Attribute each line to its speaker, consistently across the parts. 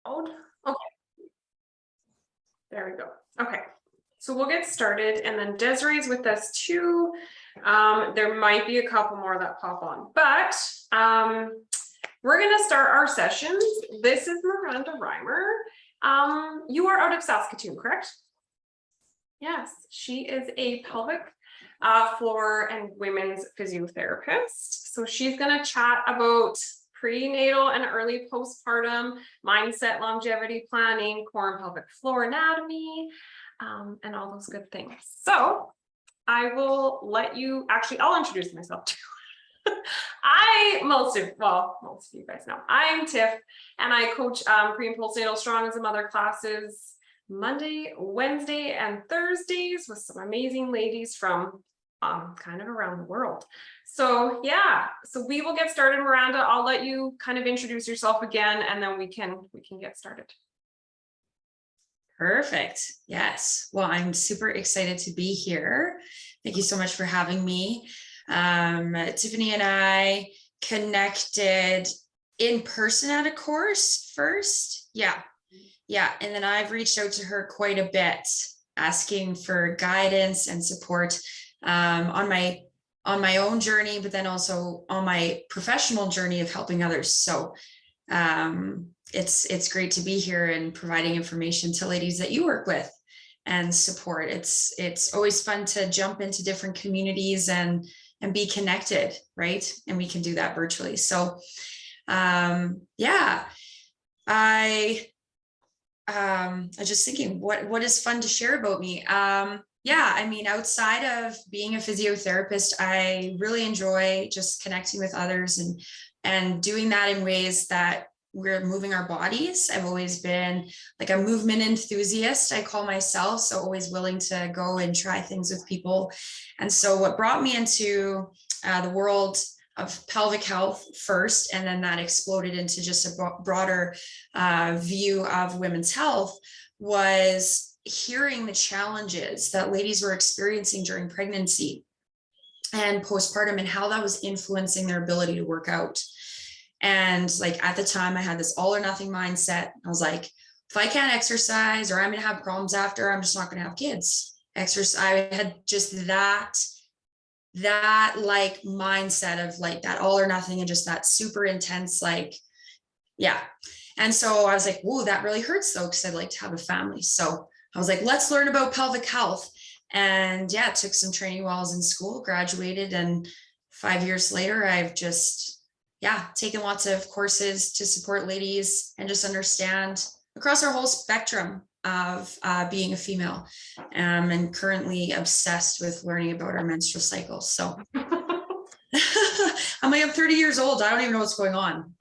Speaker 1: Okay, there we go. Okay, so we'll get started, and then Desiree's with us too. There might be a couple more that pop on, but we're gonna start our sessions. This is Miranda Reimer. You are out of Saskatoon, correct? Yes, she is a pelvic floor and women's physiotherapist. So she's gonna chat about prenatal and early postpartum mindset, longevity planning, core and pelvic floor anatomy, and all those good things. So I will let you, actually, I'll introduce myself too. Most of you guys know, I'm Tiff, and I coach pre and postnatal strong as a mother classes Monday, Wednesday, and Thursdays with some amazing ladies from kind of around the world. So yeah, so we will get started. Miranda, I'll let you kind of introduce yourself again, and then we can get started.
Speaker 2: Perfect. Yes. Well, I'm super excited to be here. Thank you so much for having me. Tiffany and I connected in person at a course first. Yeah. And then I've reached out to her quite a bit, asking for guidance and support on my own journey, but then also on my professional journey of helping others. So it's great to be here and providing information to ladies that you work with and support. It's always fun to jump into different communities and be connected, right? And we can do that virtually. So yeah, I was just thinking, what is fun to share about me? Yeah, I mean, outside of being a physiotherapist, I really enjoy just connecting with others and doing that in ways that we're moving our bodies. I've always been like a movement enthusiast, I call myself, so always willing to go and try things with people. And so what brought me into the world of pelvic health first, and then that exploded into just a broader view of women's health, was hearing the challenges that ladies were experiencing during pregnancy and postpartum and how that was influencing their ability to work out. And like at the time I had this all or nothing mindset. I was like, if I can't exercise or I'm going to have problems after, I'm just not going to have kids. Exercise. I had just that like mindset of like that all or nothing and just that super intense, like, yeah. And so I was like, whoa, that really hurts though, because I'd like to have a family. So I was like, let's learn about pelvic health. And yeah, took some training while I was in school, graduated, and 5 years later, I've just, taken lots of courses to support ladies and just understand across our whole spectrum of being a female, and currently obsessed with learning about our menstrual cycle. So I'm like, I'm 30 years old. I don't even know what's going on.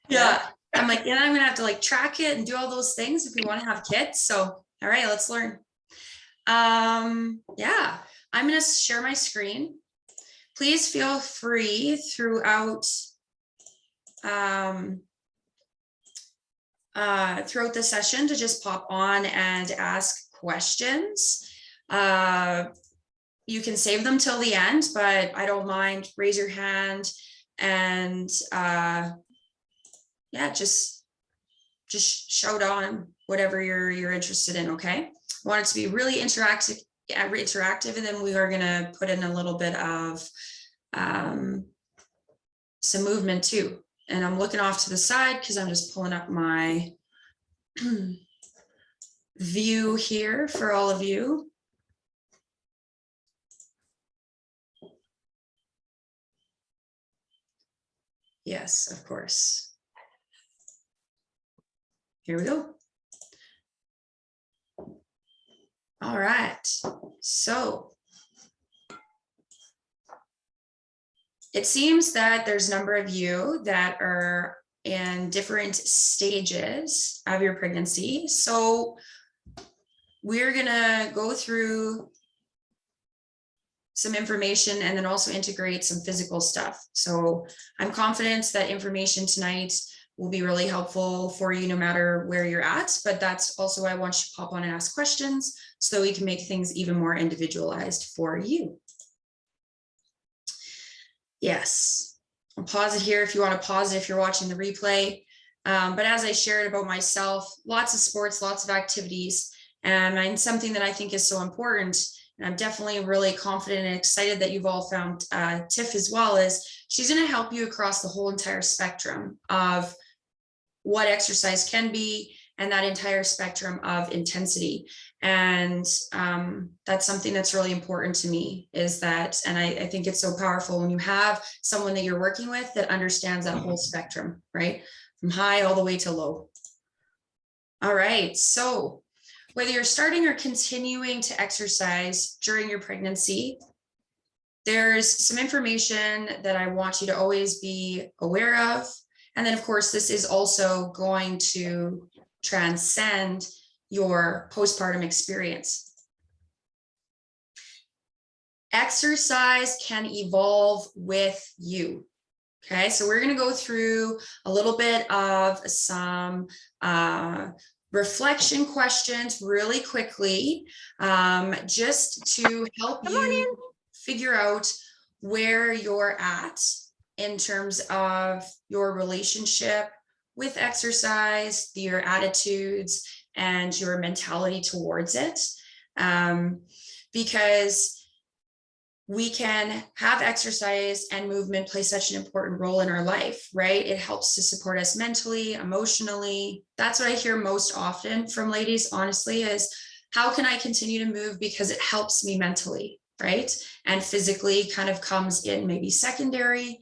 Speaker 2: Yeah. I'm like, I'm gonna have to like track it and do all those things if we want to have kids. So all right, let's learn. I'm gonna share my screen. Please feel free throughout the session to just pop on and ask questions. You can save them till the end, but I don't mind. Raise your hand and just shout on whatever you're interested in. Okay, I want it to be really interactive, and then we are going to put in a little bit of some movement too. And I'm looking off to the side because I'm just pulling up my view here for all of you. Yes, of course. Here we go. All right. So it seems that there's a number of you that are in different stages of your pregnancy. So we're going to go through some information and then also integrate some physical stuff. So I'm confident that information tonight will be really helpful for you no matter where you're at, but that's also why I want you to pop on and ask questions so we can make things even more individualized for you. Yes, I'll pause it here if you want to pause it if you're watching the replay. But as I shared about myself, lots of sports, lots of activities, and something that I think is so important, and I'm definitely really confident and excited that you've all found Tiff as well, is she's going to help you across the whole entire spectrum of what exercise can be, and that entire spectrum of intensity. And that's something that's really important to me, is that, and I think it's so powerful when you have someone that you're working with that understands that whole spectrum, right? From high all the way to low. All right, so whether you're starting or continuing to exercise during your pregnancy, there's some information that I want you to always be aware of. And then, of course, this is also going to transcend your postpartum experience. Exercise can evolve with you. Okay, so we're going to go through a little bit of some reflection questions really quickly, just to help you figure out where you're at in terms of your relationship with exercise, your attitudes, and your mentality towards it. Because we can have exercise and movement play such an important role in our life, right? It helps to support us mentally, emotionally. That's what I hear most often from ladies, honestly, is how can I continue to move because it helps me mentally, right? And physically kind of comes in maybe secondary.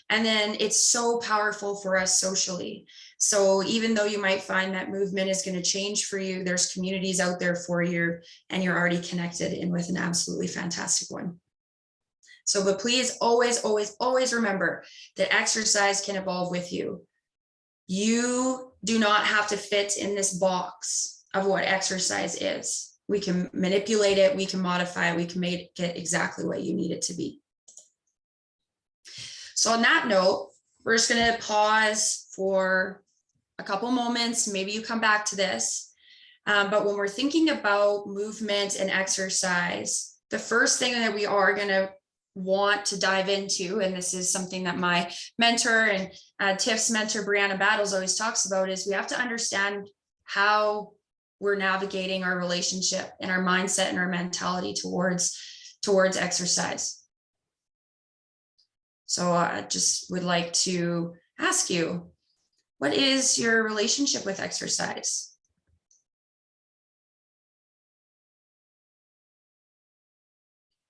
Speaker 2: And then it's so powerful for us socially. So even though you might find that movement is going to change for you, there's communities out there for you, and you're already connected in with an absolutely fantastic one. So, but please always, always, always remember that exercise can evolve with you. You do not have to fit in this box of what exercise is. We can manipulate it, we can modify it, we can make it exactly what you need it to be. So on that note, we're just going to pause for a couple moments. Maybe you come back to this. But when we're thinking about movement and exercise, the first thing that we are going to want to dive into, and this is something that my mentor and Tiff's mentor, Brianna Battles, always talks about, is we have to understand how we're navigating our relationship and our mindset and our mentality towards exercise. So I just would like to ask you, what is your relationship with exercise?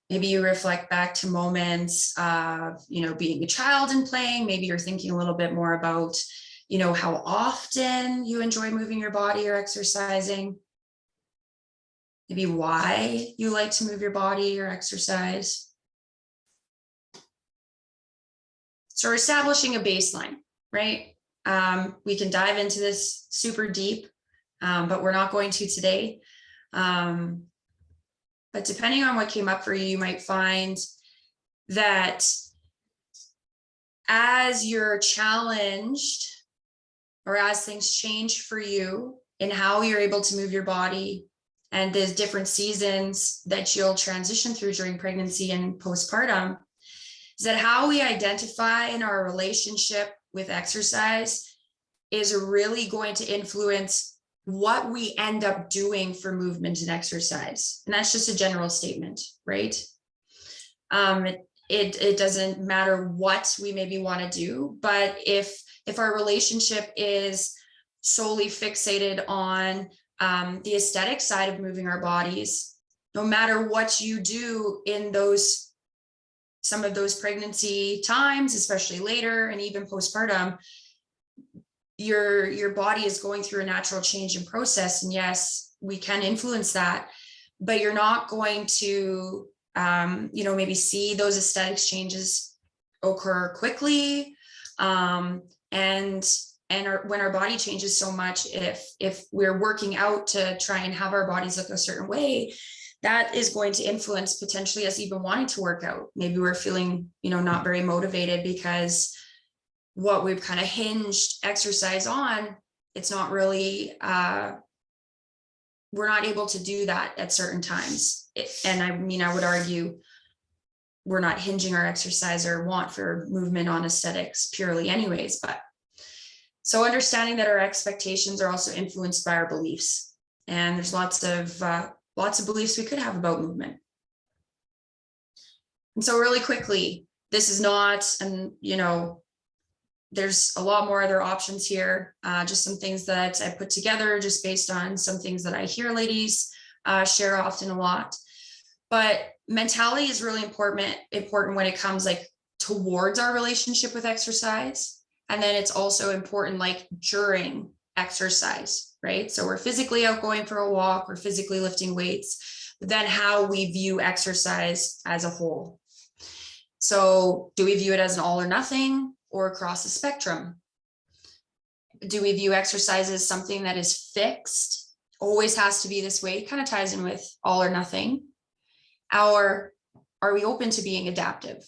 Speaker 2: Maybe you reflect back to moments of, being a child and playing. Maybe you're thinking a little bit more about, how often you enjoy moving your body or exercising. Maybe why you like to move your body or exercise. So we're establishing a baseline, right? We can dive into this super deep, but we're not going to today. But depending on what came up for you, you might find that as you're challenged or as things change for you in how you're able to move your body, and there's different seasons that you'll transition through during pregnancy and postpartum, is that how we identify in our relationship with exercise is really going to influence what we end up doing for movement and exercise. And that's just a general statement, right? It doesn't matter what we maybe want to do, but if our relationship is solely fixated on the aesthetic side of moving our bodies, no matter what you do in some of those pregnancy times, especially later and even postpartum, your body is going through a natural change in process. And yes, we can influence that, but you're not going to, maybe see those aesthetics changes occur quickly. When our body changes so much, if we're working out to try and have our bodies look a certain way, that is going to influence potentially us even wanting to work out. Maybe we're feeling, not very motivated because what we've kind of hinged exercise on, it's not really, we're not able to do that at certain times. I would argue we're not hinging our exercise or want for movement on aesthetics purely anyways, but So understanding that our expectations are also influenced by our beliefs, and there's lots of beliefs we could have about movement. And so really quickly, this is not, and there's a lot more other options here, just some things that I put together just based on some things that I hear ladies share often a lot. But mentality is really important when it comes like towards our relationship with exercise. And then it's also important like during exercise, right? So we're physically out going for a walk, we're physically lifting weights, but then how we view exercise as a whole. So do we view it as an all or nothing or across the spectrum? Do we view exercise as something that is fixed, always has to be this way? It kind of ties in with all or nothing. Or are we open to being adaptive?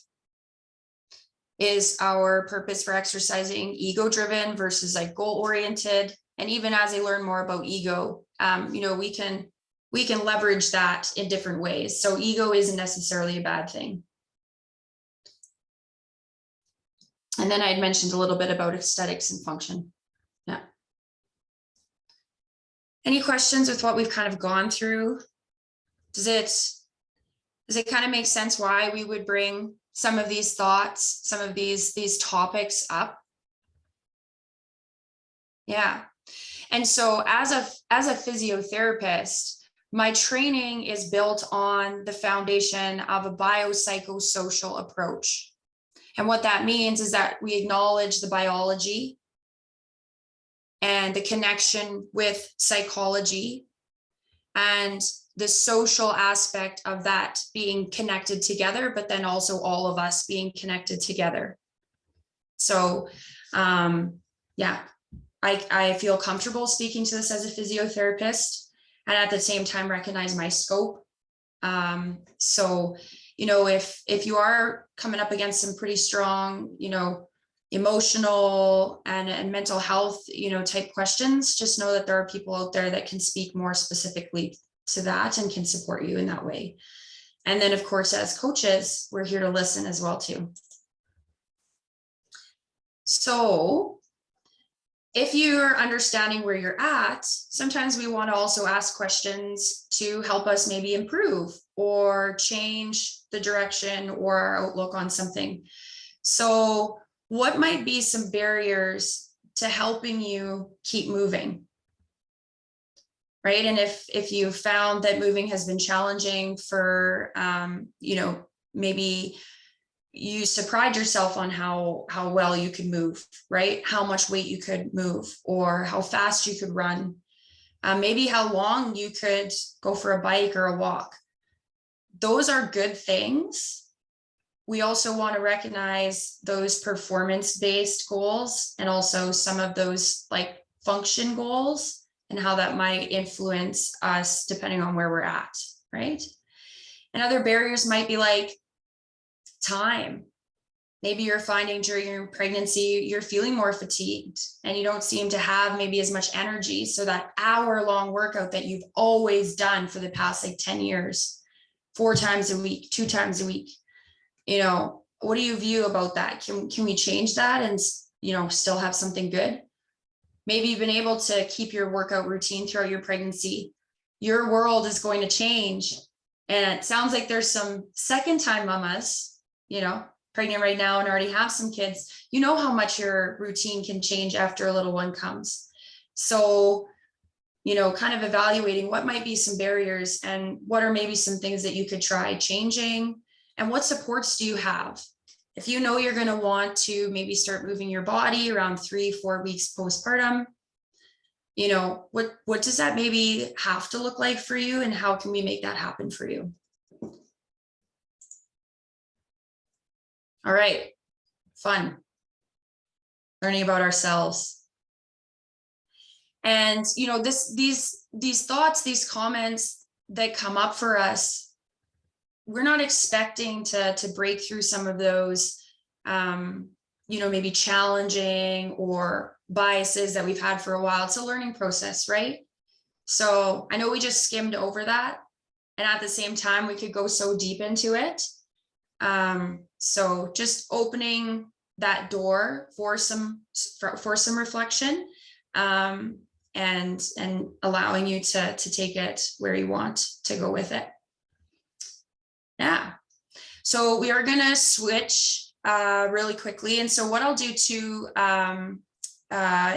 Speaker 2: Is our purpose for exercising ego-driven versus like goal-oriented? And even as I learn more about ego, we can leverage that in different ways. So ego isn't necessarily a bad thing. And then I had mentioned a little bit about aesthetics and function. Yeah. Any questions with what we've kind of gone through? Does it kind of make sense why we would bring some of these thoughts, some of these topics up? Yeah. And so as a physiotherapist, my training is built on the foundation of a biopsychosocial approach. And what that means is that we acknowledge the biology and the connection with psychology and the social aspect of that being connected together, but then also all of us being connected together. So, yeah, I feel comfortable speaking to this as a physiotherapist and at the same time recognize my scope. So, if you are coming up against some pretty strong, emotional and mental health, type questions, just know that there are people out there that can speak more specifically to that and can support you in that way. And then of course, as coaches, we're here to listen as well too. So if you're understanding where you're at, sometimes we want to also ask questions to help us maybe improve or change the direction or our outlook on something. So what might be some barriers to helping you keep moving? Right. And if you found that moving has been challenging for, maybe you used to pride yourself on how well you could move, right? How much weight you could move or how fast you could run, maybe how long you could go for a bike or a walk. Those are good things. We also want to recognize those performance-based goals and also some of those like function goals and how that might influence us depending on where we're at, right? And other barriers might be like time. Maybe you're finding during your pregnancy, you're feeling more fatigued and you don't seem to have maybe as much energy. So that hour-long workout that you've always done for the past like 10 years, 4 times a week, 2 times a week, what do you view about that? Can we change that and, still have something good? Maybe you've been able to keep your workout routine throughout your pregnancy. Your world is going to change. And it sounds like there's some second-time mamas, pregnant right now and already have some kids. You know how much your routine can change after a little one comes. So, kind of evaluating what might be some barriers and what are maybe some things that you could try changing and what supports do you have? If you know you're going to want to maybe start moving your body around 3-4 weeks postpartum, what does that maybe have to look like for you and how can we make that happen for you? All right, fun. Learning about ourselves. And, these thoughts, these comments that come up for us, we're not expecting to break through some of those, maybe challenging or biases that we've had for a while. It's a learning process, right? So I know we just skimmed over that. And at the same time, we could go so deep into it. So just opening that door for some reflection, and allowing you to take it where you want to go with it. Yeah. So we are going to switch really quickly. And so what I'll do too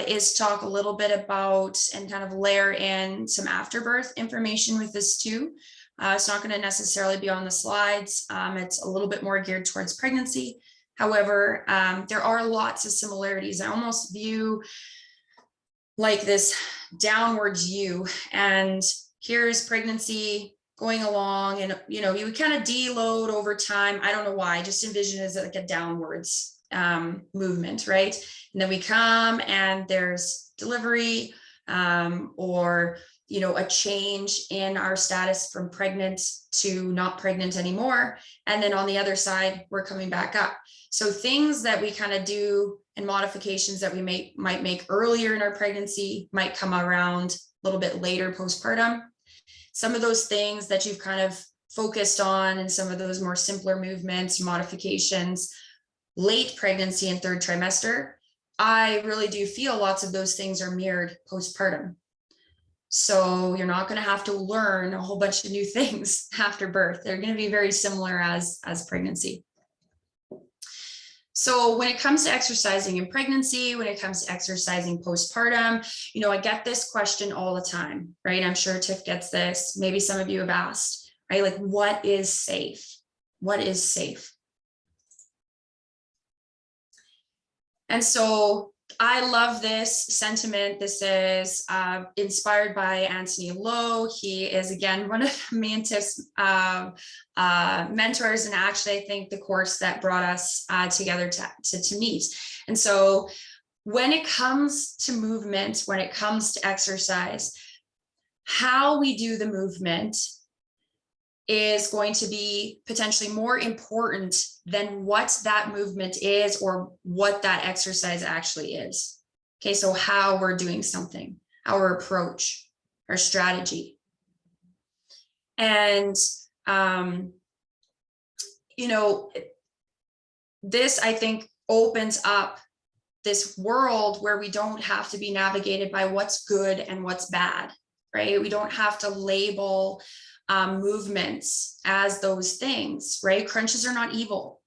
Speaker 2: is talk a little bit about and kind of layer in some afterbirth information with this too. It's not going to necessarily be on the slides. It's a little bit more geared towards pregnancy. However, there are lots of similarities. I almost view like this downwards U, and here's pregnancy going along, and you know, you would kind of deload over time. I don't know why, I just envision it as like a downwards movement, right? And then we come and there's delivery, or you know, a change in our status from pregnant to not pregnant anymore. And then on the other side, we're coming back up. So things that we kind of do and modifications that we might make earlier in our pregnancy might come around a little bit later postpartum. Some of those things that you've kind of focused on and some of those more simpler movements, modifications, late pregnancy and third trimester, I really do feel lots of those things are mirrored postpartum. So you're not going to have to learn a whole bunch of new things after birth. They're going to be very similar as pregnancy. So when it comes to exercising in pregnancy, when it comes to exercising postpartum, you know, I get this question all the time, right? I'm sure Tiff gets this. Maybe some of you have asked, right? Like, what is safe? What is safe? And so I love this sentiment. This is inspired by Anthony Lowe. He is, again, one of me and Tiff's mentors, and actually, I think the course that brought us together to meet. And so when it comes to movement, when it comes to exercise, how we do the movement is going to be potentially more important than what that movement is or what that exercise actually is. Okay, so how we're doing something, our approach, our strategy. And, you know, this, I think, opens up this world where we don't have to be navigated by what's good and what's bad, right? We don't have to label movements as those things, right? Crunches are not evil.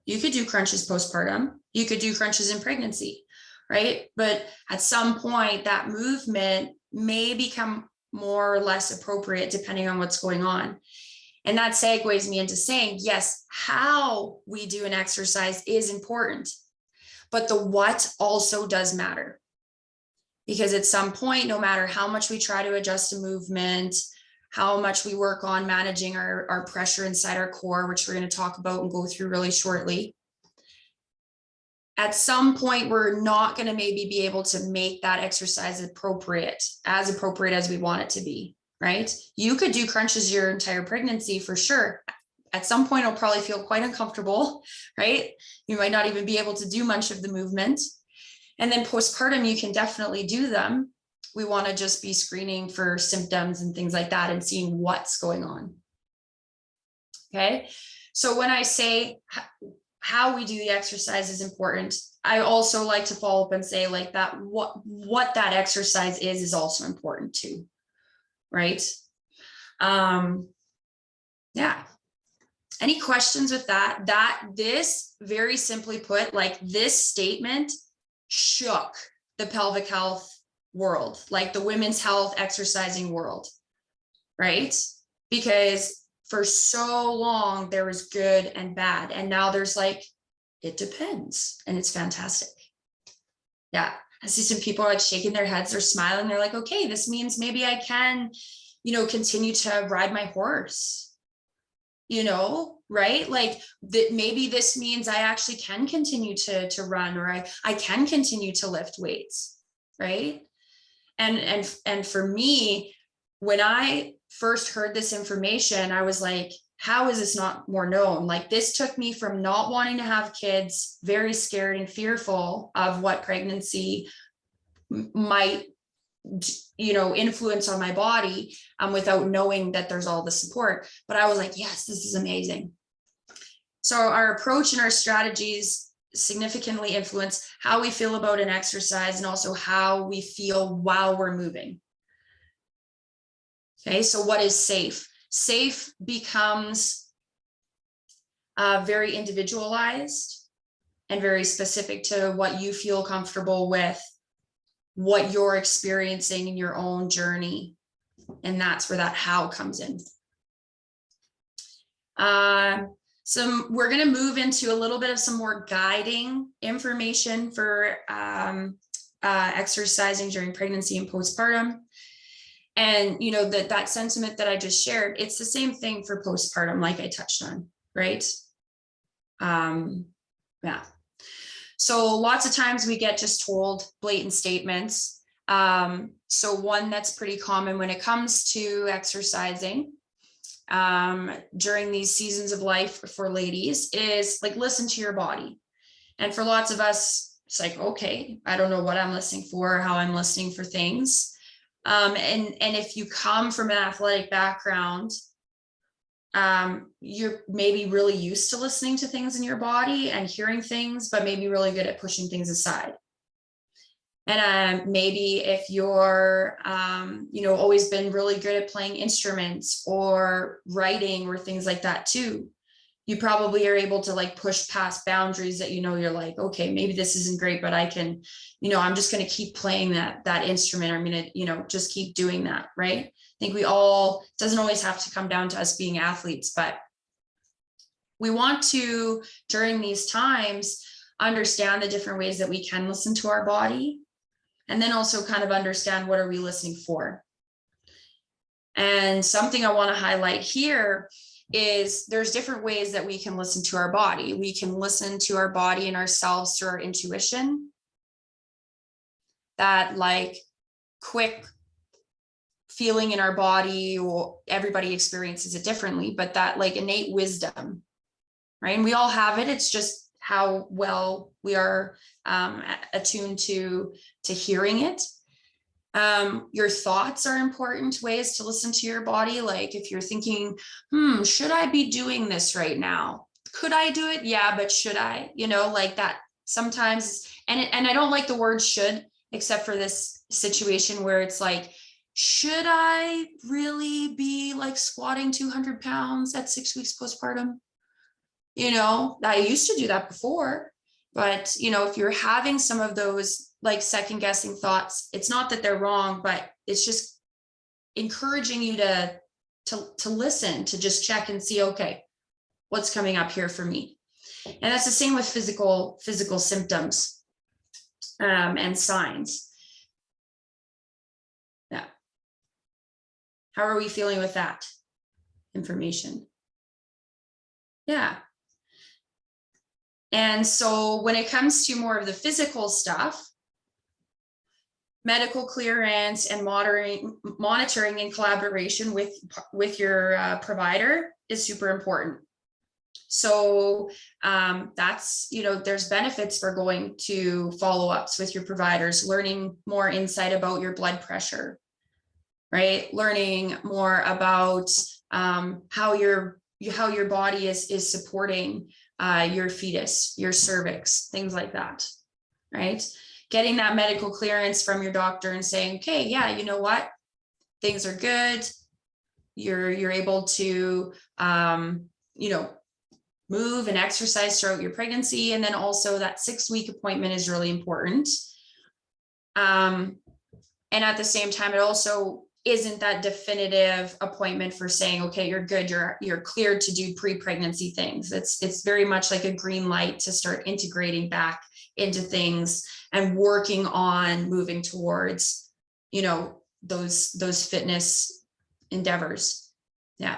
Speaker 2: You could do crunches postpartum. You could do crunches in pregnancy, right? But at some point, that movement may become more or less appropriate depending on what's going on. And that segues me into saying, yes, how we do an exercise is important, but the what also does matter. Because at some point, no matter how much we try to adjust a movement, how much we work on managing our pressure inside our core, which we're going to talk about and go through really shortly. At some point, we're not going to maybe be able to make that exercise appropriate as we want it to be, right? You could do crunches your entire pregnancy for sure. At some point, it'll probably feel quite uncomfortable, right? You might not even be able to do much of the movement. And then postpartum, you can definitely do them. We want to just be screening for symptoms and things like that and seeing what's going on. Okay. So when I say how we do the exercise is important, I also like to follow up and say like that, what that exercise is also important too. Right. Yeah. Any questions with that? This, very simply put, like this statement shook the pelvic health world, like the women's health exercising world, right? Because for so long there was good and bad, and now there's like, it depends, and it's fantastic. Yeah, I see some people are like shaking their heads, they're smiling, they're like, okay, this means maybe I can, you know, continue to ride my horse, you know, right? Like that, maybe this means I actually can continue to run, or I can continue to lift weights, right? And for me, when I first heard this information, I was like, how is this not more known? Like this took me from not wanting to have kids, very scared and fearful of what pregnancy might, you know, influence on my body, without knowing that there's all the support. But I was like, yes, this is amazing. So our approach and our strategies significantly influence how we feel about an exercise and also how we feel while we're moving. Okay, so what is safe? Safe becomes very individualized and very specific to what you feel comfortable with, what you're experiencing in your own journey. And that's where that how comes in. So we're going to move into a little bit of some more guiding information for exercising during pregnancy and postpartum. And, you know, that sentiment that I just shared, it's the same thing for postpartum, like I touched on, right? Yeah. So lots of times we get just told blatant statements. So one that's pretty common when it comes to exercising during these seasons of life for ladies is like, listen to your body. And for lots of us, it's like, okay, I don't know what I'm listening for, how I'm listening for things. And if you come from an athletic background, you're maybe really used to listening to things in your body and hearing things, but maybe really good at pushing things aside. And maybe if you're, you know, always been really good at playing instruments or writing or things like that too, you probably are able to like push past boundaries that, you know, you're like, okay, maybe this isn't great, but I can, you know, I'm just going to keep playing that instrument. I'm going to, you know, just keep doing that. Right. I think we all, it doesn't always have to come down to us being athletes, but we want to, during these times, understand the different ways that we can listen to our body. And then also kind of understand what are we listening for. And something I want to highlight here is there's different ways that we can listen to our body. We can listen to our body and ourselves through our intuition. That like quick feeling in our body, or everybody experiences it differently, but that like innate wisdom, right? And we all have it. It's just how well we are attuned to hearing it. Your thoughts are important ways to listen to your body. Like if you're thinking, should I be doing this right now? Could I do it? Yeah, but should I? You know, like that sometimes, and I don't like the word should, except for this situation where it's like, should I really be like squatting 200 pounds at 6 weeks postpartum? You know, I used to do that before, but you know, if you're having some of those like second guessing thoughts, it's not that they're wrong, but it's just encouraging you to listen, to just check and see, okay, what's coming up here for me. And that's the same with physical symptoms and signs. Yeah. How are we feeling with that information? Yeah. And so when it comes to more of the physical stuff, medical clearance and monitoring in collaboration with your provider is super important. So that's, you know, there's benefits for going to follow-ups with your providers, learning more insight about your blood pressure, right? Learning more about how your body is supporting your fetus, your cervix, things like that, right? Getting that medical clearance from your doctor and saying, okay, yeah, you know what? Things are good. You're able to, you know, move and exercise throughout your pregnancy. And then also that 6-week appointment is really important. And at the same time, it also isn't that definitive appointment for saying, okay, you're good, you're cleared to do pre-pregnancy things. It's very much like a green light to start integrating back into things and working on moving towards, you know, those fitness endeavors. Yeah.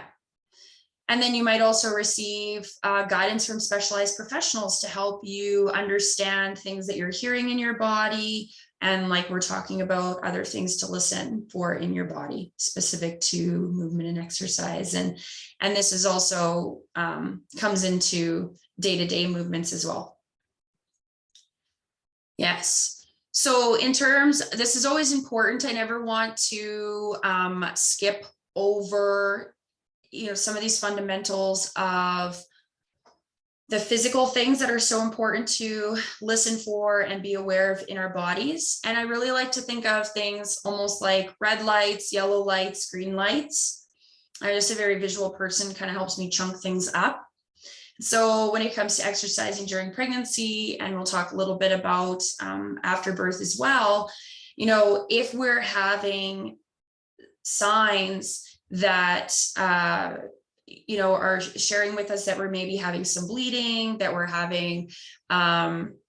Speaker 2: And then you might also receive guidance from specialized professionals to help you understand things that you're hearing in your body. And like we're talking about, other things to listen for in your body specific to movement and exercise. And this is also comes into day-to-day movements as well. Yes. So in terms, this is always important. I never want to skip over, you know, some of these fundamentals of the physical things that are so important to listen for and be aware of in our bodies. And I really like to think of things almost like red lights, yellow lights, green lights. I'm just a very visual person, kind of helps me chunk things up. So when it comes to exercising during pregnancy, and we'll talk a little bit about after birth as well, you know, if we're having signs that you know, are sharing with us that we're maybe having some bleeding, that we're having,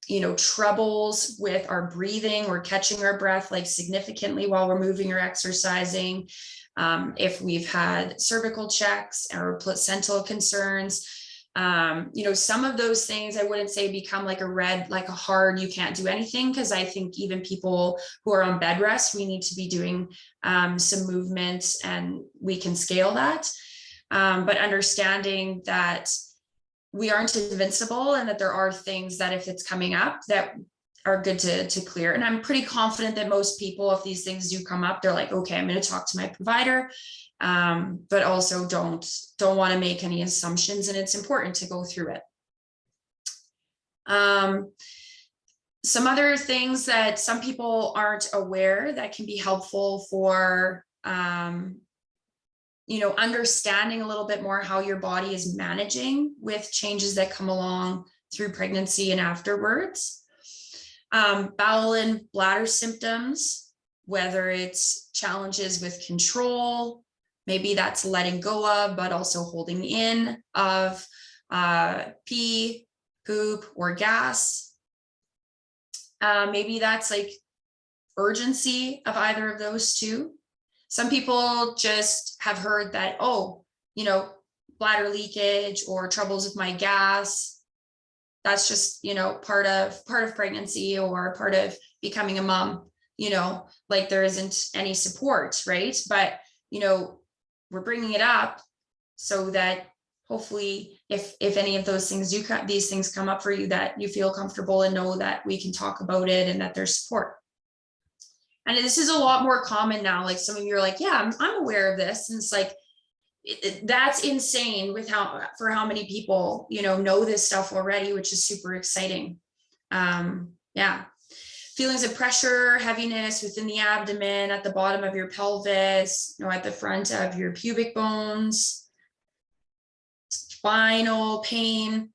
Speaker 2: you know, troubles with our breathing or catching our breath like significantly while we're moving or exercising. If we've had cervical checks or placental concerns, you know, some of those things I wouldn't say become like a red, like a hard, you can't do anything. Cause I think even people who are on bed rest, we need to be doing some movement and we can scale that. But understanding that we aren't invincible and that there are things that if it's coming up that are good to clear. And I'm pretty confident that most people, if these things do come up, they're like, okay, I'm going to talk to my provider, but also don't want to make any assumptions. And it's important to go through it. Some other things that some people aren't aware that can be helpful for, you know, understanding a little bit more how your body is managing with changes that come along through pregnancy and afterwards. Bowel and bladder symptoms, whether it's challenges with control, maybe that's letting go of, but also holding in of pee, poop, or gas. Maybe that's like urgency of either of those two. Some people just have heard that, oh, you know, bladder leakage or troubles with my gas, that's just, you know, part of pregnancy or part of becoming a mom, you know, like there isn't any support, right? But, you know, we're bringing it up so that hopefully if any of those things these things come up for you, that you feel comfortable and know that we can talk about it and that there's support. And this is a lot more common now. Like some of you are like, yeah, I'm aware of this. And it's like, that's insane with for how many people, you know this stuff already, which is super exciting. Yeah. Feelings of pressure, heaviness within the abdomen, at the bottom of your pelvis, you know, at the front of your pubic bones, spinal pain,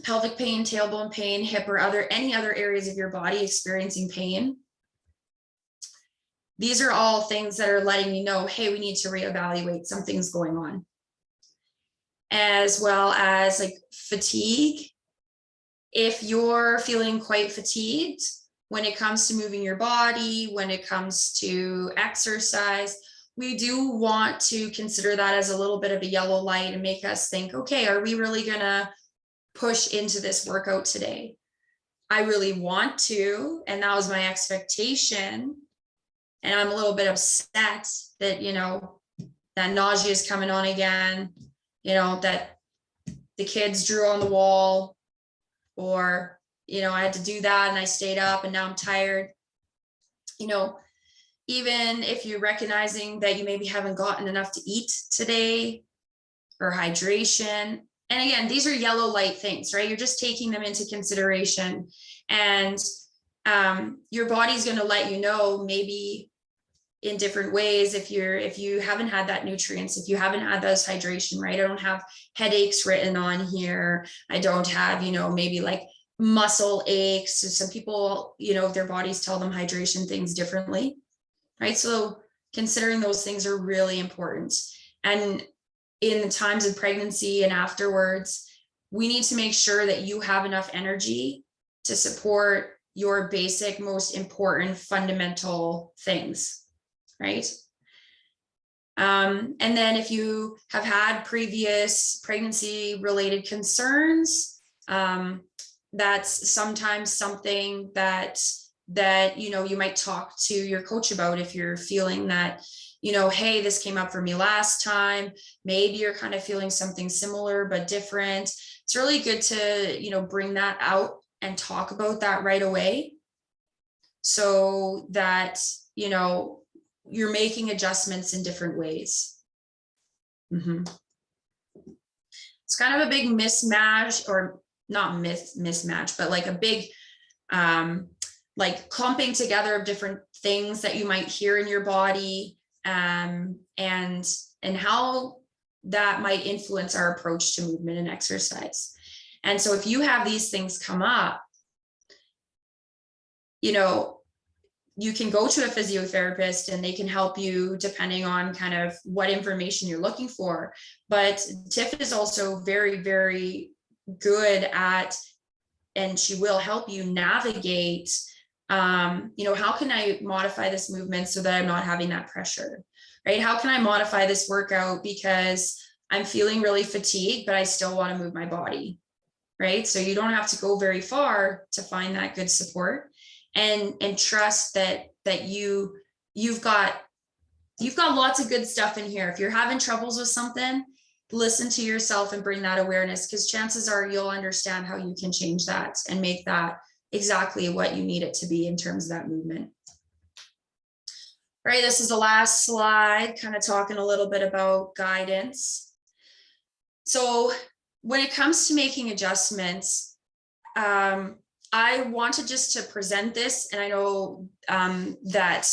Speaker 2: pelvic pain, tailbone pain, hip, or any other areas of your body experiencing pain. These are all things that are letting you know, hey, we need to reevaluate, something's going on. As well as like fatigue. If you're feeling quite fatigued when it comes to moving your body, when it comes to exercise, we do want to consider that as a little bit of a yellow light and make us think, okay, are we really gonna push into this workout today? I really want to, and that was my expectation. And I'm a little bit upset that, you know, that nausea is coming on again, you know, that the kids drew on the wall, or, you know, I had to do that and I stayed up and now I'm tired. You know, even if you're recognizing that you maybe haven't gotten enough to eat today or hydration. And again, these are yellow light things, right? You're just taking them into consideration. And your body's going to let you know maybe in different ways if you haven't had that nutrients, if you haven't had those hydration, right? I don't have headaches written on here. I don't have, you know, maybe like muscle aches. So some people, you know, their bodies tell them hydration things differently, right? So considering those things are really important. And in the times of pregnancy and afterwards, we need to make sure that you have enough energy to support your basic, most important, fundamental things, right? And then if you have had previous pregnancy related concerns, that's sometimes something that you know, you might talk to your coach about if you're feeling that, you know, hey, this came up for me last time. Maybe you're kind of feeling something similar but different. It's really good to, you know, bring that out and talk about that right away, so that, you know, you're making adjustments in different ways. It's kind of a big mismatch or not mismatch, but like a big, like clumping together of different things that you might hear in your body, and how that might influence our approach to movement and exercise. And so if you have these things come up, you know, you can go to a physiotherapist and they can help you depending on kind of what information you're looking for. But Tiff is also very, very good at, and she will help you navigate, you know, how can I modify this movement so that I'm not having that pressure, right? How can I modify this workout because I'm feeling really fatigued, but I still want to move my body, right? So you don't have to go very far to find that good support, and trust that you've got lots of good stuff in here. If you're having troubles with something, listen to yourself and bring that awareness, because chances are you'll understand how you can change that and make that exactly what you need it to be in terms of that movement. All right, this is the last slide, kind of talking a little bit about guidance. So when it comes to making adjustments, I wanted just to present this, and I know that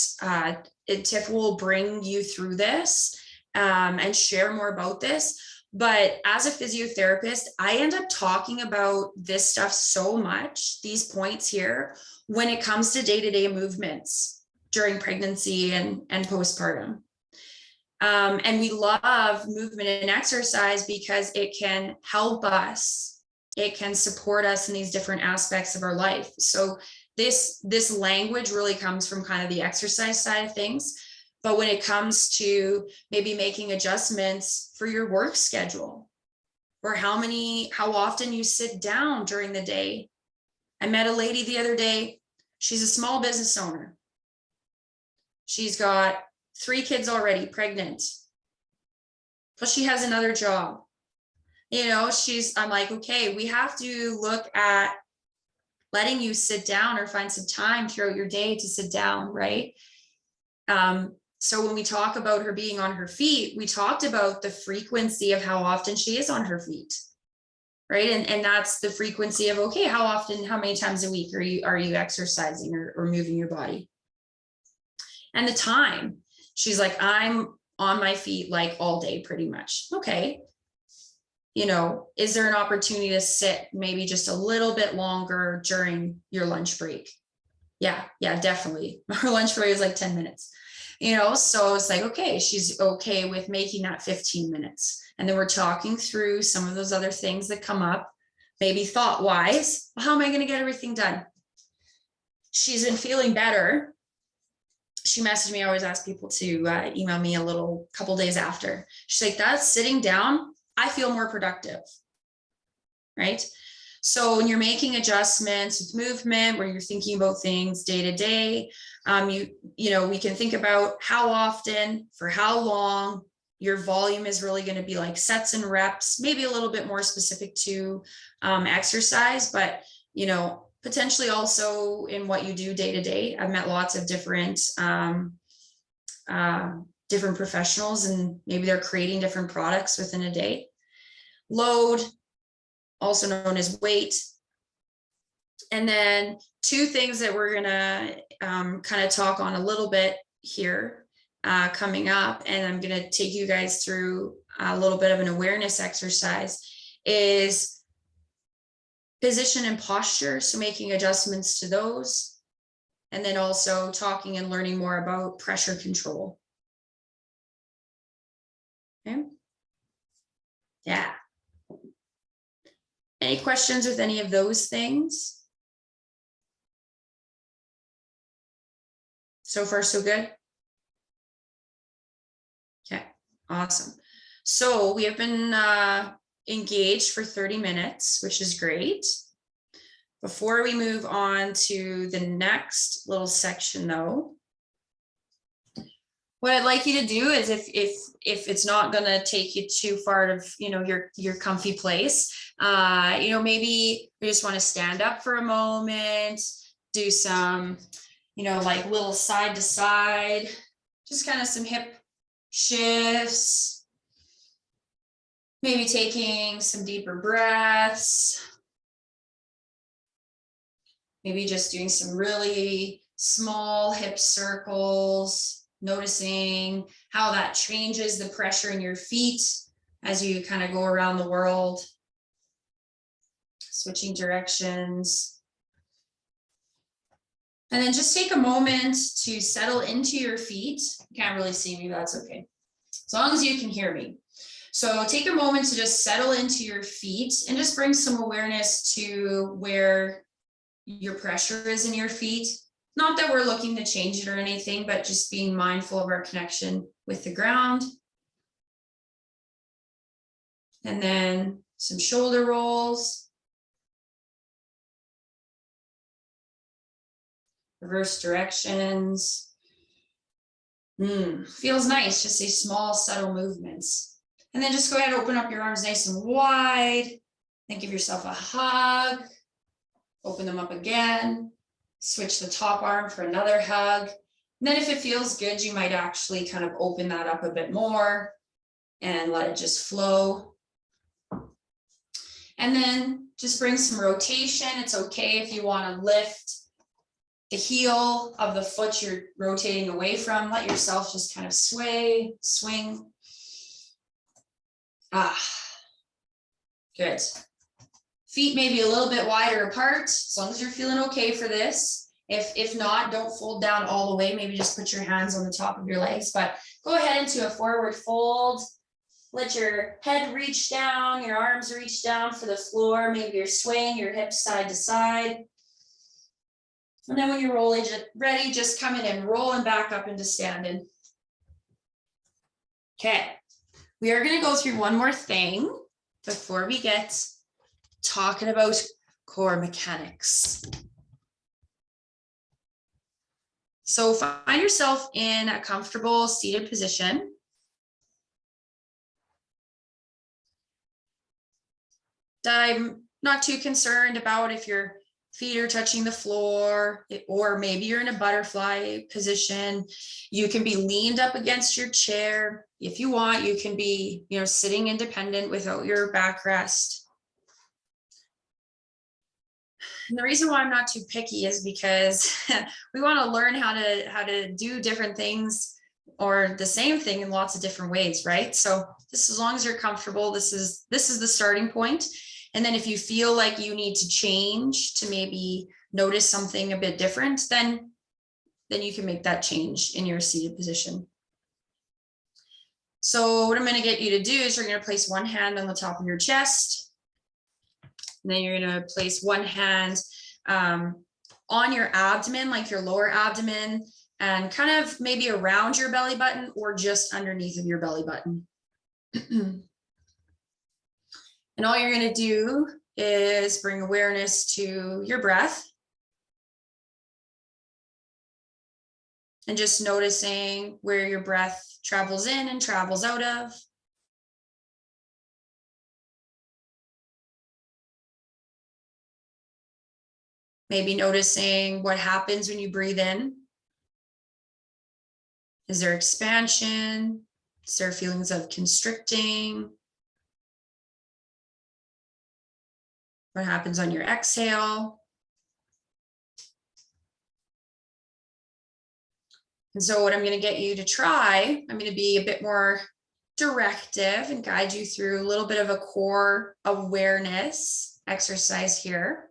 Speaker 2: Tiff will bring you through this and share more about this. But as a physiotherapist, I end up talking about this stuff so much, these points here, when it comes to day-to-day movements during pregnancy and postpartum. And we love movement and exercise because it can help us. It can support us in these different aspects of our life. So this language really comes from kind of the exercise side of things. But when it comes to maybe making adjustments for your work schedule, or how often you sit down during the day. I met a lady the other day. She's a small business owner. She's got 3 kids already, pregnant, but she has another job. You know, I'm like, okay, we have to look at letting you sit down or find some time throughout your day to sit down, right? So when we talk about her being on her feet, we talked about the frequency of how often she is on her feet, right? And that's the frequency of, okay, how often, how many times a week are you exercising or moving your body? And the time, she's like, I'm on my feet like all day pretty much. Okay. You know, is there an opportunity to sit maybe just a little bit longer during your lunch break? Yeah, definitely. Her lunch break is like 10 minutes, you know, so it's like, okay, she's okay with making that 15 minutes. And then we're talking through some of those other things that come up, maybe thought wise, how am I going to get everything done? She's been feeling better. She messaged me. I always ask people to email me a couple days after. She's like, that's sitting down, I feel more productive, right? So when you're making adjustments with movement, where you're thinking about things day to day, you know, we can think about how often, for how long. Your volume is really going to be like sets and reps, maybe a little bit more specific to exercise, but, you know, potentially also in what you do day to day. I've met lots of different professionals, and maybe they're creating different products within a day. Load, also known as weight. And then 2 things that we're gonna kind of talk on a little bit here coming up, and I'm gonna take you guys through a little bit of an awareness exercise, is position and posture. So making adjustments to those, and then also talking and learning more about pressure control. Okay. Yeah. Any questions with any of those things? So far, so good? Okay, awesome. So we have been engaged for 30 minutes, which is great. Before we move on to the next little section though, what I'd like you to do is, if it's not going to take you too far of, you know, your comfy place, you know, maybe you just want to stand up for a moment, do some, you know, like little side to side, just kind of some hip shifts, maybe taking some deeper breaths. Maybe just doing some really small hip circles, noticing how that changes the pressure in your feet as you kind of go around the world, switching directions. And then just take a moment to settle into your feet. You can't really see me, but that's okay. As long as you can hear me. So take a moment to just settle into your feet and just bring some awareness to where your pressure is in your feet. Not that we're looking to change it or anything, but just being mindful of our connection with the ground. And then some shoulder rolls. Reverse directions. Feels nice, just these small, subtle movements. And then just go ahead and open up your arms nice and wide. Then give yourself a hug. Open them up again. Switch the top arm for another hug. And then if it feels good, you might actually kind of open that up a bit more and let it just flow. And then just bring some rotation. It's okay if you want to lift the heel of the foot you're rotating away from. Let yourself just kind of sway, swing. Good. Feet maybe a little bit wider apart, as long as you're feeling okay for this. If not, don't fold down all the way. Maybe just put your hands on the top of your legs, but go ahead into a forward fold. Let your head reach down, your arms reach down for the floor. Maybe you're swaying your hips side to side. And then when you're ready, just come in and rolling back up into standing. Okay, we are going to go through one more thing before we get talking about core mechanics. So find yourself in a comfortable seated position. I'm not too concerned about if your feet are touching the floor, or maybe you're in a butterfly position. You can be leaned up against your chair. If you want, you can be, sitting independent without your backrest. And the reason why I'm not too picky is because we want to learn how to do different things or the same thing in lots of different ways, right? So just as long as you're comfortable, this is the starting point. And then if you feel like you need to change to maybe notice something a bit different, then you can make that change in your seated position. So what I'm going to get you to do is you're going to place one hand on the top of your chest. And then you're going to place one hand on your abdomen, like your lower abdomen, and kind of maybe around your belly button or just underneath of your belly button. And all you're going to do is bring awareness to your breath. And just noticing where your breath travels in and travels out of. Maybe noticing what happens when you breathe in. Is there expansion? Is there feelings of constricting? What happens on your exhale? And so what I'm going to get you to try, I'm going to be a bit more directive and guide you through a little bit of a core awareness exercise here.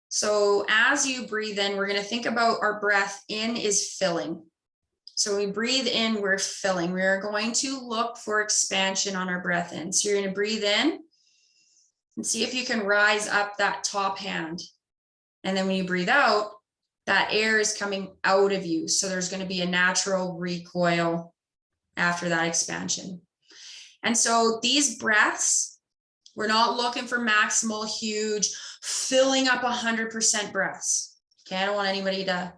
Speaker 2: So as you breathe in, we're going to think about our breath in is filling. So when we breathe in, we're filling. We are going to look for expansion on our breath in. So you're going to breathe in and see if you can rise up that top hand. And then when you breathe out, that air is coming out of you. So there's going to be a natural recoil after that expansion. And so these breaths, we're not looking for maximal, huge, filling up 100% breaths. Okay, I don't want anybody to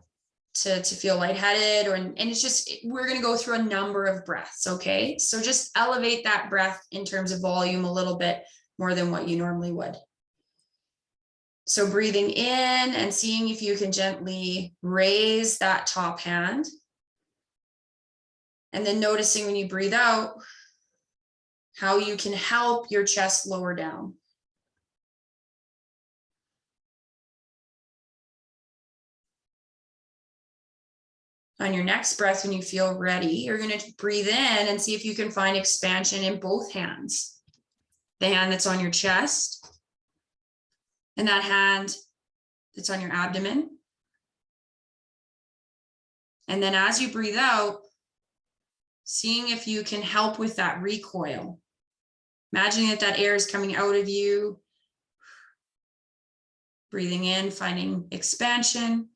Speaker 2: feel lightheaded, and it's just, we're going to go through a number of breaths. Okay, so just elevate that breath in terms of volume a little bit more than what you normally would. So breathing in and seeing if you can gently raise that top hand. And then noticing when you breathe out, how you can help your chest lower down. On your next breath, when you feel ready, you're going to breathe in and see if you can find expansion in both hands. The hand that's on your chest and that hand that's on your abdomen. And then as you breathe out, seeing if you can help with that recoil. Imagining that that air is coming out of you. Breathing in, finding expansion.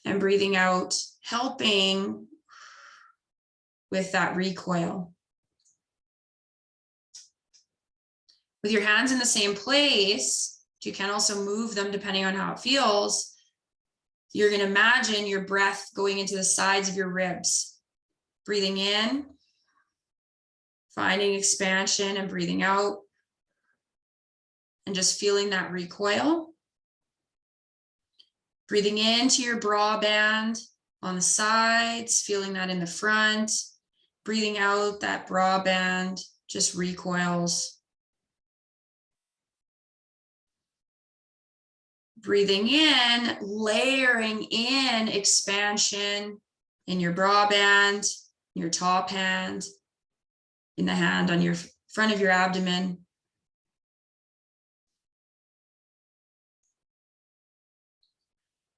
Speaker 2: And breathing out, helping with that recoil. With your hands in the same place, you can also move them depending on how it feels. You're going to imagine your breath going into the sides of your ribs. Breathing in, finding expansion and breathing out. And just feeling that recoil. Breathing into your bra band on the sides, feeling that in the front. Breathing out, that bra band just recoils. Breathing in, layering in expansion in your bra band, your top hand, in the hand on your front of your abdomen.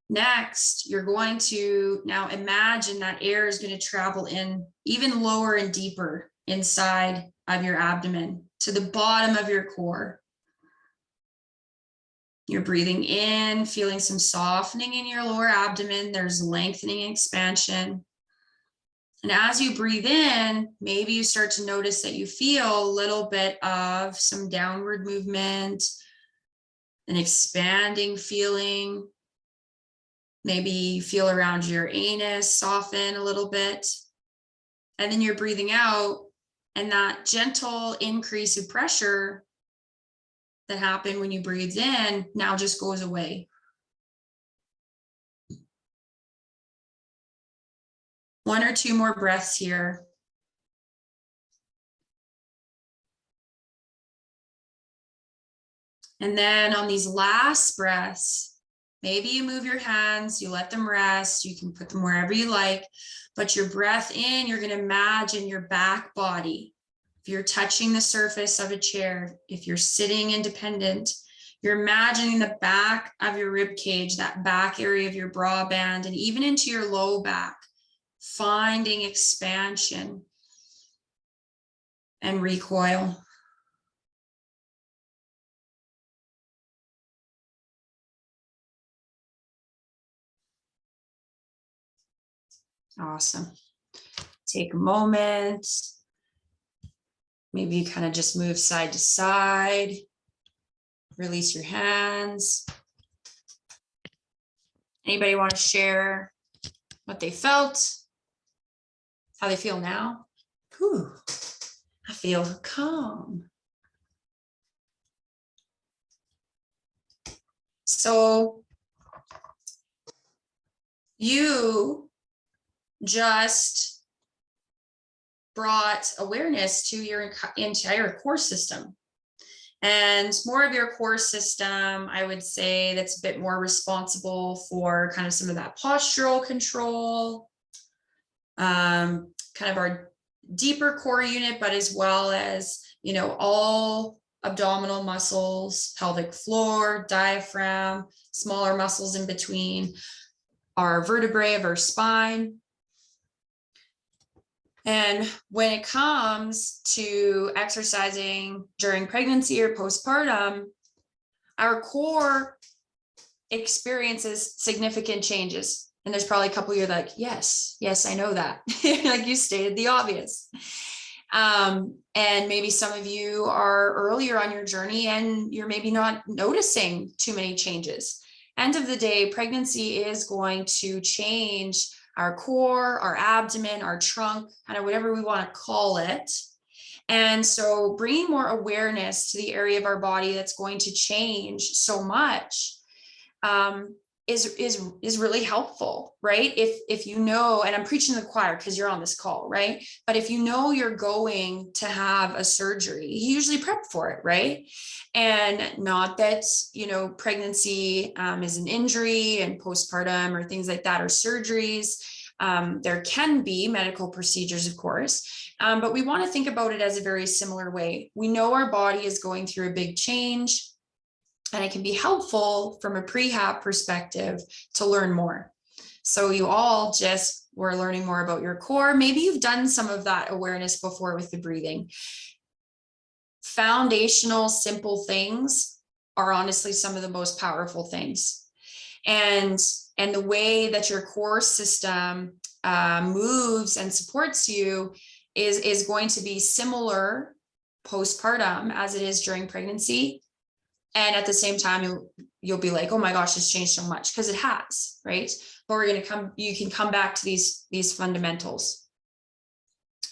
Speaker 2: Next, you're going to now imagine that air is going to travel in even lower and deeper inside of your abdomen to the bottom of your core. You're breathing in, feeling some softening in your lower abdomen. There's lengthening and expansion. And as you breathe in, maybe you start to notice that you feel a little bit of some downward movement, an expanding feeling. Maybe you feel around your anus soften a little bit. And then you're breathing out, and that gentle increase of pressure that happened when you breathed in now just goes away. One or two more breaths here. And then on these last breaths, maybe you move your hands, you let them rest, you can put them wherever you like, but your breath in, you're going to imagine your back body. If you're touching the surface of a chair, if you're sitting independent, you're imagining the back of your rib cage, that back area of your bra band, and even into your low back, finding expansion and recoil. Awesome. Take a moment. Maybe you kind of just move side to side. Release your hands. Anybody want to share what they felt? How they feel now? Whew, I feel calm. So you just brought awareness to your entire core system. And more of your core system, I would say, that's a bit more responsible for kind of some of that postural control, kind of our deeper core unit, but as well as, you know, all abdominal muscles, pelvic floor, diaphragm, smaller muscles in between, our vertebrae of our spine. And when it comes to exercising during pregnancy or postpartum, our core experiences significant changes. And there's probably a couple of you like, yes, I know that. Like you stated the obvious. And maybe some of you are earlier on your journey and you're maybe not noticing too many changes. End of the day, pregnancy is going to change our core, our abdomen, our trunk, kind of whatever we want to call it. And so bringing more awareness to the area of our body that's going to change so much. is really helpful, right? If you know, and I'm preaching to the choir because you're on this call, right? But if you know you're going to have a surgery, you usually prep for it, right? And not that, you know, pregnancy is an injury and postpartum or things like that, or surgeries. There can be medical procedures, of course, but we want to think about it as a very similar way. We know our body is going through a big change, and it can be helpful from a prehab perspective to learn more. So you all just were learning more about your core. Maybe you've done some of that awareness before with the breathing. Foundational, simple things are honestly some of the most powerful things. And the way that your core system moves and supports you is going to be similar postpartum as it is during pregnancy. And at the same time, you'll be like, oh my gosh, it's changed so much, because it has, right? But you can come back to these fundamentals.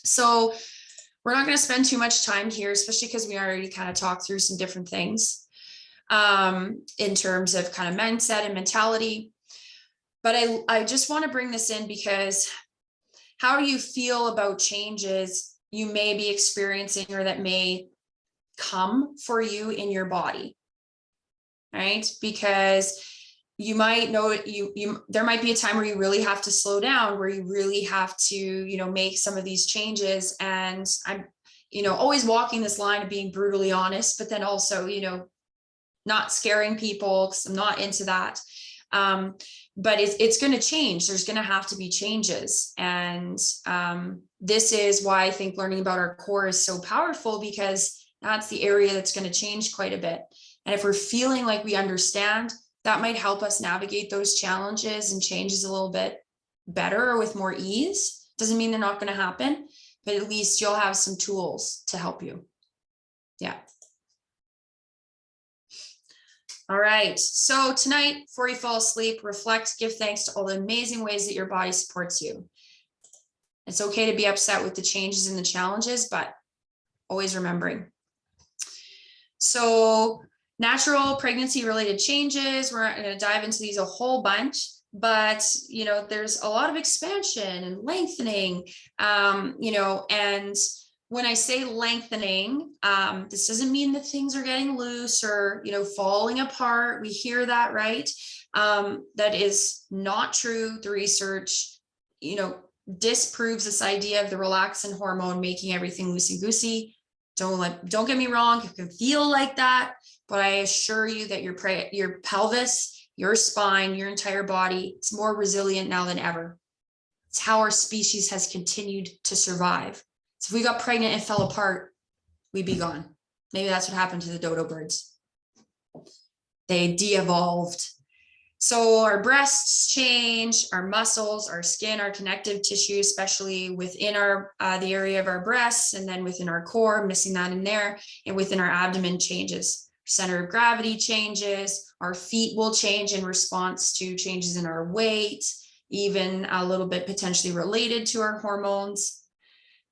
Speaker 2: So we're not going to spend too much time here, especially because we already kind of talked through some different things in terms of kind of mindset and mentality. But I just want to bring this in because how do you feel about changes you may be experiencing or that may come for you in your body? Right? Because you might know there might be a time where you really have to slow down, where you really have to, you know, make some of these changes. And I'm, you know, always walking this line of being brutally honest, but then also, you know, not scaring people, because I'm not into that. But it's going to change. There's going to have to be changes. And this is why I think learning about our core is so powerful, because that's the area that's going to change quite a bit. And if we're feeling like we understand, that might help us navigate those challenges and changes a little bit better or with more ease. Doesn't mean they're not going to happen, but at least you'll have some tools to help you. Yeah. All right. So tonight, before you fall asleep, reflect, give thanks to all the amazing ways that your body supports you. It's okay to be upset with the changes and the challenges, but always remembering. So natural pregnancy related changes, we're going to dive into these a whole bunch, but, you know, there's a lot of expansion and lengthening, you know, and when I say lengthening, this doesn't mean that things are getting loose or, you know, falling apart. We hear that, right? That is not true. The research, you know, disproves this idea of the relaxin hormone making everything loosey-goosey. Don't get me wrong, it can feel like that, but I assure you that your pelvis, your spine, your entire body, it's more resilient now than ever. It's how our species has continued to survive. So if we got pregnant and fell apart, we'd be gone. Maybe that's what happened to the dodo birds. They de-evolved. So our breasts change, our muscles, our skin, our connective tissue, especially within our the area of our breasts, and then within our core, missing that in there, and within our abdomen changes. Center of gravity changes. Our feet will change in response to changes in our weight, even a little bit potentially related to our hormones,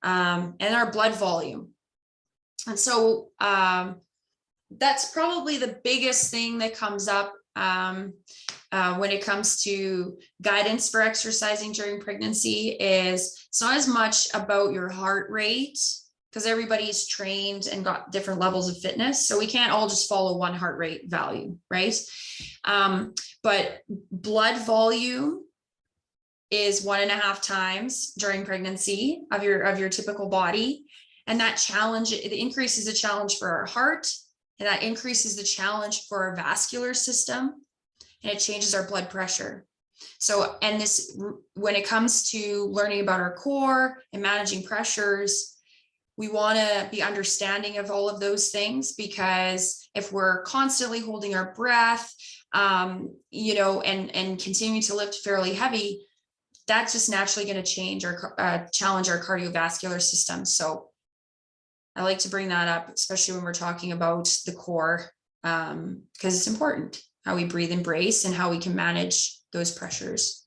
Speaker 2: and our blood volume. And so that's probably the biggest thing that comes up when it comes to guidance for exercising during pregnancy. Is it's not as much about your heart rate, because everybody's trained and got different levels of fitness. So we can't all just follow one heart rate value, right? But blood volume is 1.5 times during pregnancy of your typical body. And that challenge, it increases the challenge for our heart, and that increases the challenge for our vascular system, and it changes our blood pressure. So, and this, when it comes to learning about our core and managing pressures, we want to be understanding of all of those things, because if we're constantly holding our breath, you know, and continuing to lift fairly heavy, that's just naturally going to change or challenge our cardiovascular system. So I like to bring that up, especially when we're talking about the core, because it's important how we breathe and brace and how we can manage those pressures.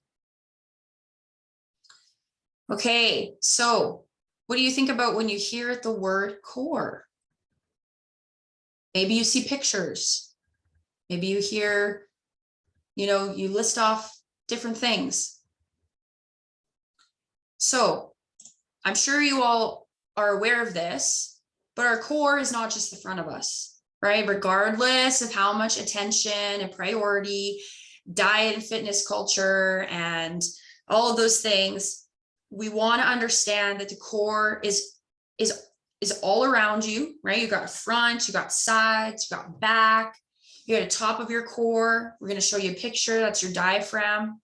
Speaker 2: Okay, so what do you think about when you hear the word core? Maybe you see pictures. Maybe you hear You list off different things. So I'm sure you all are aware of this, but our core is not just the front of us, right? Regardless of how much attention and priority, diet and fitness culture, and all of those things, we want to understand that the core is all around you, right? You got front, you got sides, you got back, you got the top of your core. We're going to show you a picture. That's your diaphragm.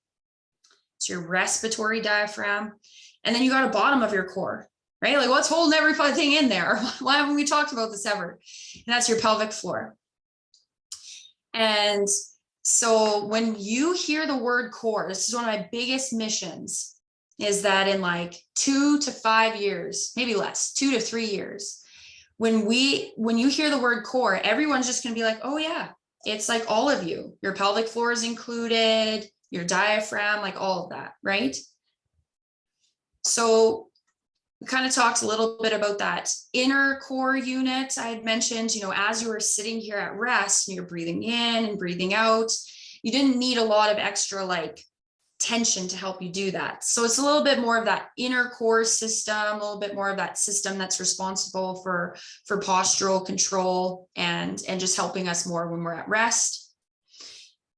Speaker 2: It's your respiratory diaphragm. And then you got a bottom of your core, right? Like what's holding everything in there? Why haven't we talked about this ever? And that's your pelvic floor. And so when you hear the word core, this is one of my biggest missions, is that in like 2 to 5 years, maybe less, 2 to 3 years, when you hear the word core, everyone's just going to be like, oh yeah, it's like all of you. Your pelvic floor is included, your diaphragm, like all of that, right? So we kind of talked a little bit about that inner core unit I had mentioned, as you were sitting here at rest and you're breathing in and breathing out, you didn't need a lot of extra like tension to help you do that. So it's a little bit more of that inner core system, a little bit more of that system that's responsible for postural control and just helping us more when we're at rest.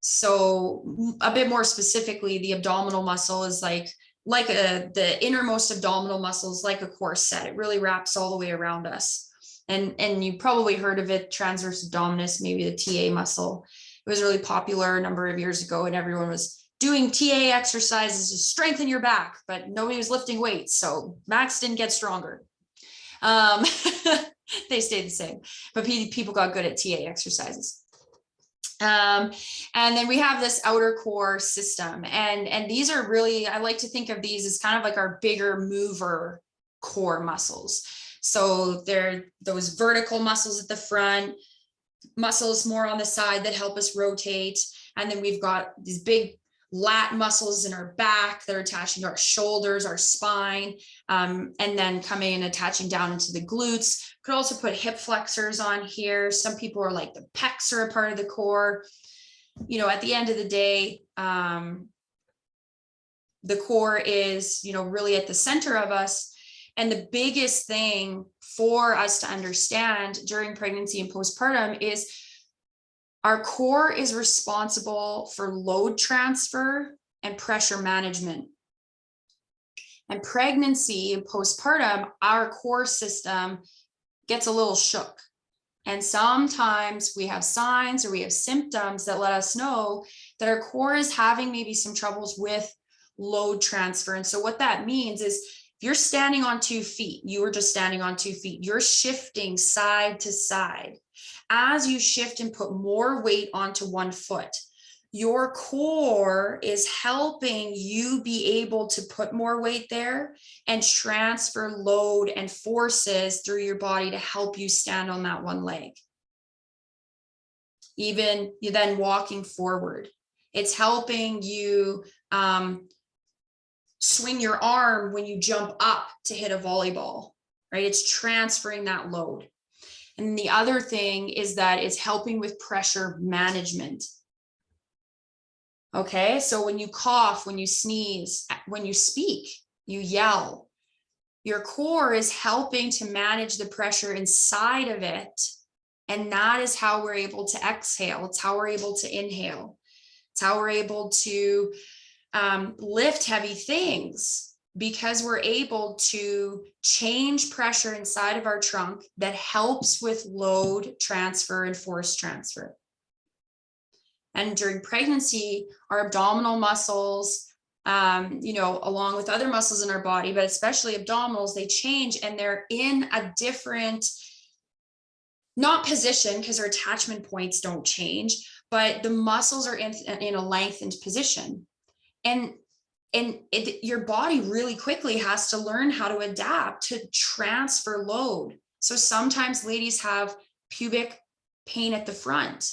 Speaker 2: So a bit more specifically, the abdominal muscle is like the innermost abdominal muscles, like a corset. It really wraps all the way around us. And you probably heard of it, transverse abdominis, maybe the TA muscle. It was really popular a number of years ago, and everyone was doing TA exercises to strengthen your back, but nobody was lifting weights. So backs didn't get stronger. They stayed the same, but people got good at TA exercises. And then we have this outer core system, and these are really, I like to think of these as kind of like our bigger mover core muscles. So they're those vertical muscles at the front, muscles more on the side that help us rotate. And then we've got these big lat muscles in our back that are attaching to our shoulders, our spine, and then coming and attaching down into the glutes. Could also put hip flexors on here. Some people are like the pecs are a part of the core. At the end of the day, the core is, really at the center of us. And the biggest thing for us to understand during pregnancy and postpartum is our core is responsible for load transfer and pressure management. And pregnancy and postpartum, our core system gets a little shook. And sometimes we have signs or we have symptoms that let us know that our core is having maybe some troubles with load transfer. And so what that means is if you're standing on 2 feet, you were just standing on 2 feet, you're shifting side to side. As you shift and put more weight onto 1 foot, your core is helping you be able to put more weight there and transfer load and forces through your body to help you stand on that 1 leg. Even you then walking forward, it's helping you swing your arm when you jump up to hit a volleyball, right? It's transferring that load. And the other thing is that it's helping with pressure management. Okay, so when you cough, when you sneeze, when you speak, you yell, your core is helping to manage the pressure inside of it. And that is how we're able to exhale. It's how we're able to inhale. It's how we're able to lift heavy things, because we're able to change pressure inside of our trunk that helps with load transfer and force transfer. And during pregnancy, our abdominal muscles, along with other muscles in our body, but especially abdominals, they change and they're in a different, not position, because our attachment points don't change, but the muscles are in a lengthened position. And your body really quickly has to learn how to adapt to transfer load. So sometimes ladies have pubic pain at the front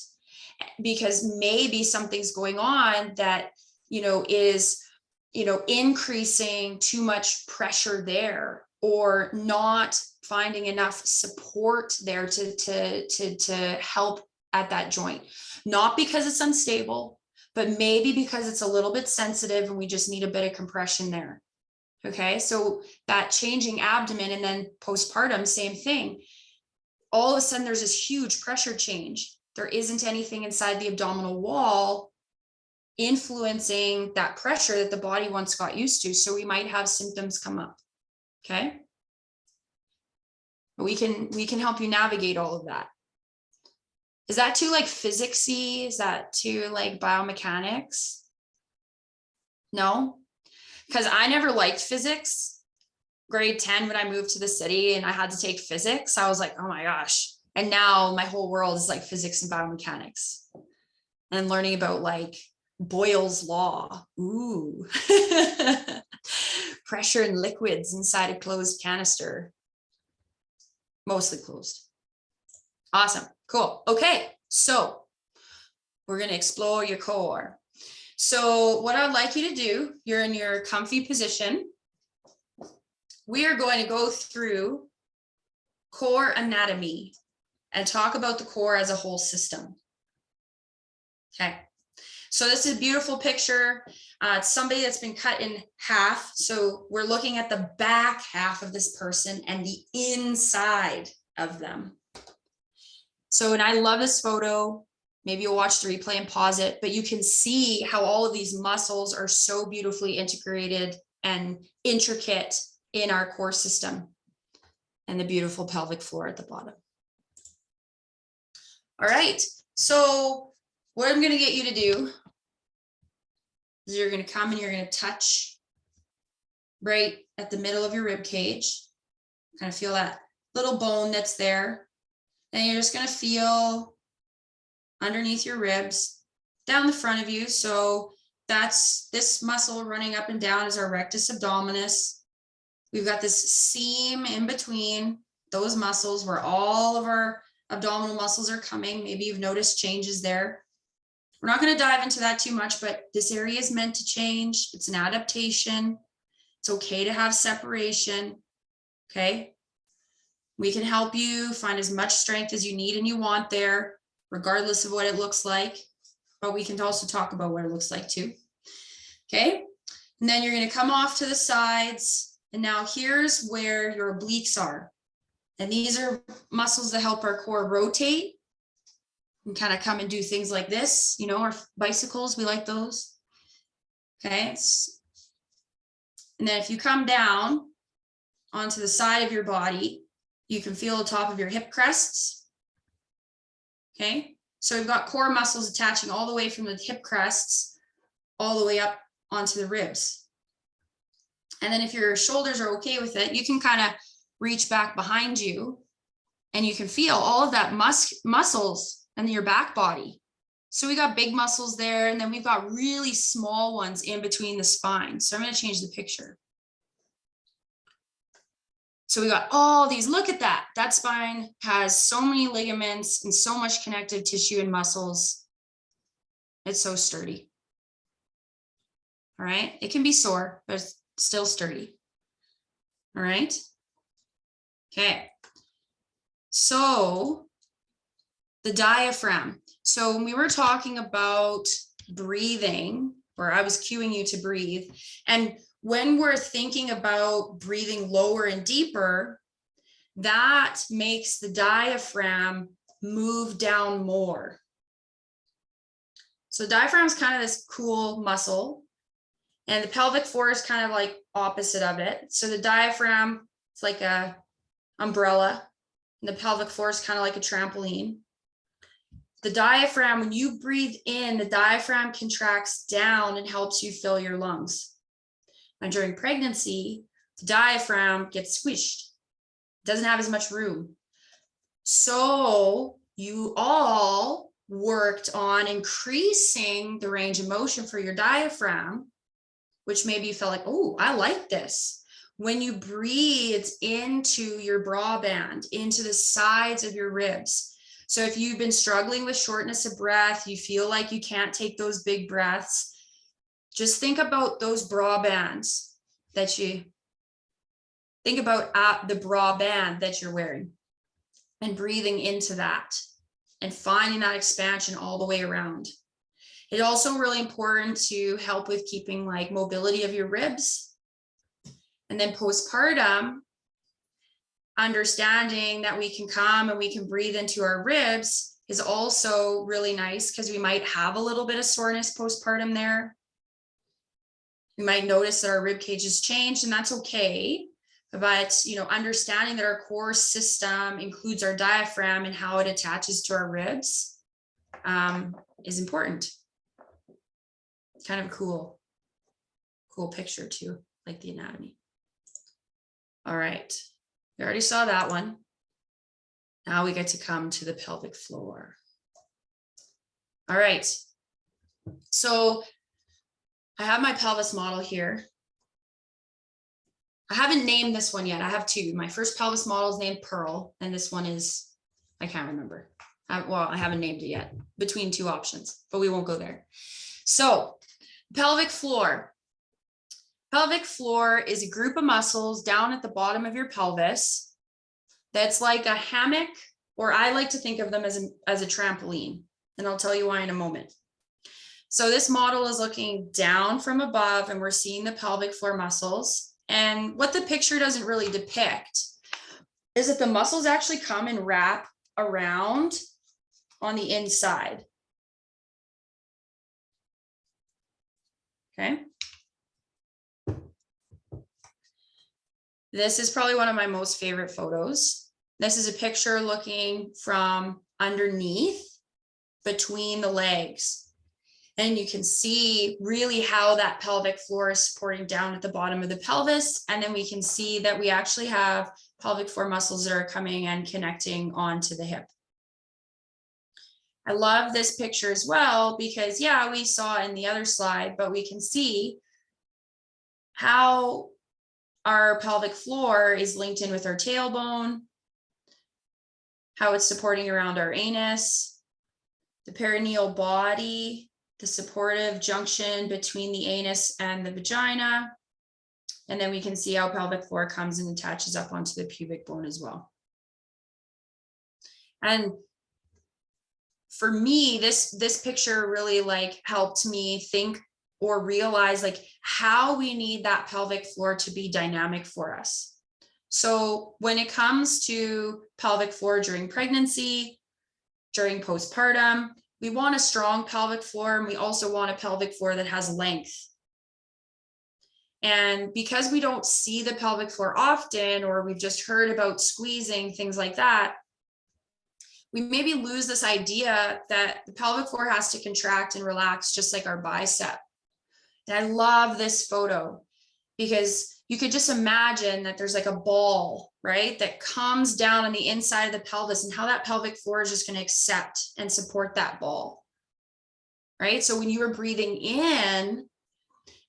Speaker 2: because maybe something's going on that, is, increasing too much pressure there, or not finding enough support there to help at that joint. Not because it's unstable, but maybe because it's a little bit sensitive and we just need a bit of compression there. Okay, so that changing abdomen, and then postpartum, same thing. All of a sudden there's this huge pressure change. There isn't anything inside the abdominal wall influencing that pressure that the body once got used to. So we might have symptoms come up. Okay. We can help you navigate all of that. Is that too like physicsy? Is that too like biomechanics? No, because I never liked physics. Grade 10, when I moved to the city and I had to take physics, I was like, oh my gosh. And now my whole world is like physics and biomechanics and learning about like Boyle's law. Ooh, pressure in liquids inside a closed canister. Mostly closed. Awesome. Cool. Okay. So we're going to explore your core. So what I'd like you to do, you're in your comfy position. We are going to go through core anatomy and talk about the core as a whole system. Okay. So this is a beautiful picture. It's somebody that's been cut in half. So we're looking at the back half of this person and the inside of them. So, and I love this photo. Maybe you'll watch the replay and pause it, but you can see how all of these muscles are so beautifully integrated and intricate in our core system, and the beautiful pelvic floor at the bottom. All right. So what I'm going to get you to do is you're going to come and you're going to touch right at the middle of your rib cage. Kind of feel that little bone that's there. And you're just going to feel underneath your ribs, down the front of you. So that's this muscle running up and down is our rectus abdominis. We've got this seam in between those muscles where all of our abdominal muscles are coming. Maybe you've noticed changes there. We're not going to dive into that too much, but this area is meant to change. It's an adaptation. It's okay to have separation. Okay. We can help you find as much strength as you need and you want there, regardless of what it looks like. But we can also talk about what it looks like too. Okay. And then you're going to come off to the sides. And now here's where your obliques are. And these are muscles that help our core rotate and kind of come and do things like this. You know, our bicycles, we like those. Okay. And then if you come down onto the side of your body, you can feel the top of your hip crests. Okay. So we've got core muscles attaching all the way from the hip crests all the way up onto the ribs. And then if your shoulders are okay with it, you can kind of reach back behind you and you can feel all of that muscles in your back body. So we got big muscles there, and then we've got really small ones in between the spine. So I'm going to change the picture. So we got all these, look at that. That spine has so many ligaments and so much connective tissue and muscles. It's so sturdy. All right. It can be sore, but it's still sturdy. All right. Okay. So the diaphragm. So when we were talking about breathing, or I was cueing you to breathe, and when we're thinking about breathing lower and deeper, that makes the diaphragm move down more. So the diaphragm is kind of this cool muscle, and the pelvic floor is kind of like opposite of it. So the diaphragm, it's like a umbrella, and the pelvic floor is kind of like a trampoline. The diaphragm, when you breathe in, the diaphragm contracts down and helps you fill your lungs. And during pregnancy, the diaphragm gets squished. It doesn't have as much room. So you all worked on increasing the range of motion for your diaphragm, which maybe you felt like, oh, I like this. When you breathe into your bra band, into the sides of your ribs. So if you've been struggling with shortness of breath, you feel like you can't take those big breaths, just think about those bra bands that you think about the bra band that you're wearing and breathing into that and finding that expansion all the way around. It's also really important to help with keeping like mobility of your ribs. And then postpartum, understanding that we can come and we can breathe into our ribs is also really nice, because we might have a little bit of soreness postpartum there. We might notice that our rib cage has changed, and that's okay. But, you know, understanding that our core system includes our diaphragm and how it attaches to our ribs is important. Kind of a cool picture too, like the anatomy. All right, we already saw that one. Now we get to come to the pelvic floor. All right, so I have my pelvis model here. I haven't named this one yet. I have two. My first pelvis model is named Pearl, and this one is, I can't remember. Well, I haven't named it yet, between two options, but we won't go there. So pelvic floor. Pelvic floor is a group of muscles down at the bottom of your pelvis that's like a hammock, or I like to think of them as a trampoline, and I'll tell you why in a moment. So this model is looking down from above, and we're seeing the pelvic floor muscles. And what the picture doesn't really depict is that the muscles actually come and wrap around on the inside. Okay. This is probably one of my most favorite photos. This is a picture looking from underneath between the legs. And you can see really how that pelvic floor is supporting down at the bottom of the pelvis. And then we can see that we actually have pelvic floor muscles that are coming and connecting onto the hip. I love this picture as well, because yeah, we saw in the other slide, but we can see how our pelvic floor is linked in with our tailbone, how it's supporting around our anus, the perineal body, the supportive junction between the anus and the vagina. And then we can see how pelvic floor comes and attaches up onto the pubic bone as well. And for me, this picture really like helped me think or realize like how we need that pelvic floor to be dynamic for us. So when it comes to pelvic floor during pregnancy, during postpartum, we want a strong pelvic floor, and we also want a pelvic floor that has length. And because we don't see the pelvic floor often, or we've just heard about squeezing, things like that, we maybe lose this idea that the pelvic floor has to contract and relax just like our bicep. And I love this photo, because you could just imagine that there's like a ball, right, that comes down on the inside of the pelvis, and how that pelvic floor is just going to accept and support that ball, right? So when you were breathing in,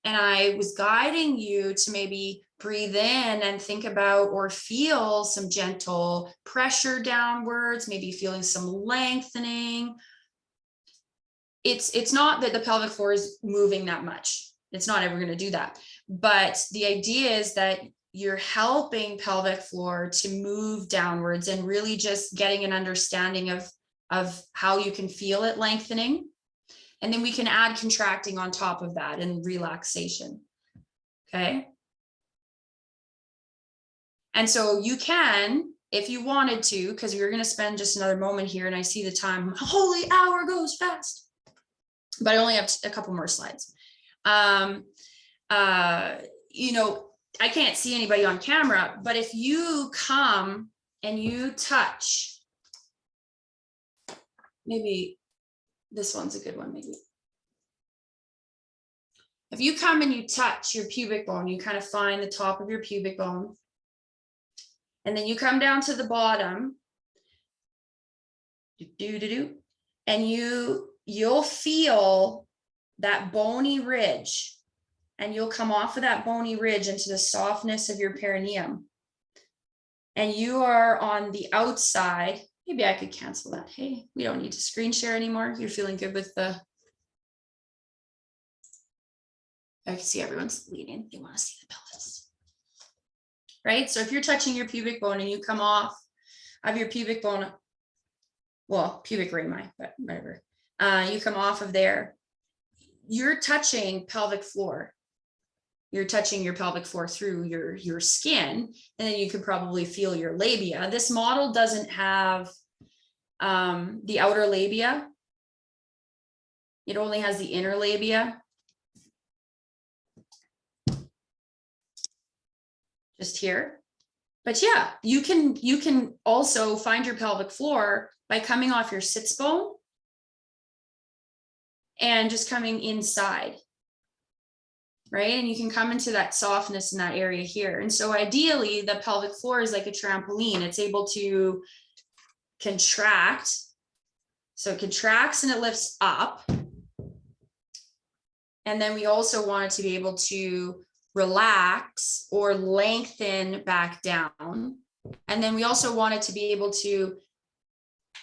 Speaker 2: and I was guiding you to maybe breathe in and think about or feel some gentle pressure downwards, maybe feeling some lengthening. It's not that the pelvic floor is moving that much. It's not ever going to do that. But the idea is that you're helping pelvic floor to move downwards, and really just getting an understanding of how you can feel it lengthening. And then we can add contracting on top of that and relaxation. Okay. And so you can, if you wanted to, because we're going to spend just another moment here, and I see the time, holy hour goes fast, but I only have a couple more slides. You know, I can't see anybody on camera, but if you come and you touch, maybe this one's a good one, maybe. If you come and you touch your pubic bone, you kind of find the top of your pubic bone, and then you come down to the bottom, and you'll feel that bony ridge, and you'll come off of that bony ridge into the softness of your perineum. And you are on the outside. Maybe I could cancel that. Hey, we don't need to screen share anymore. You're feeling good with the, I can see everyone's leaning. They want to see the pelvis, right? So if you're touching your pubic bone and you come off of your pubic bone, well, pubic rami, but whatever, you come off of there, you're touching pelvic floor. You're touching your pelvic floor through your skin, and then you could probably feel your labia. This model doesn't have the outer labia. It only has the inner labia. Just here. But yeah, you can also find your pelvic floor by coming off your sits bone and just coming inside. Right? And you can come into that softness in that area here. And so ideally, the pelvic floor is like a trampoline. It's able to contract. So it contracts and it lifts up. And then we also want it to be able to relax or lengthen back down. And then we also want it to be able to,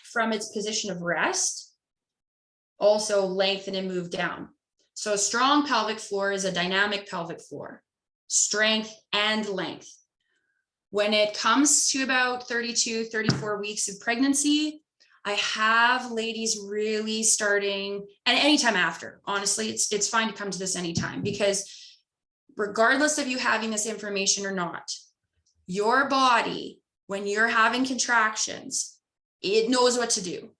Speaker 2: from its position of rest, also lengthen and move down. So a strong pelvic floor is a dynamic pelvic floor, strength and length. When it comes to about 32, 34 weeks of pregnancy, I have ladies really starting, and anytime after, honestly, it's fine to come to this anytime, because regardless of you having this information or not, your body, when you're having contractions, it knows what to do.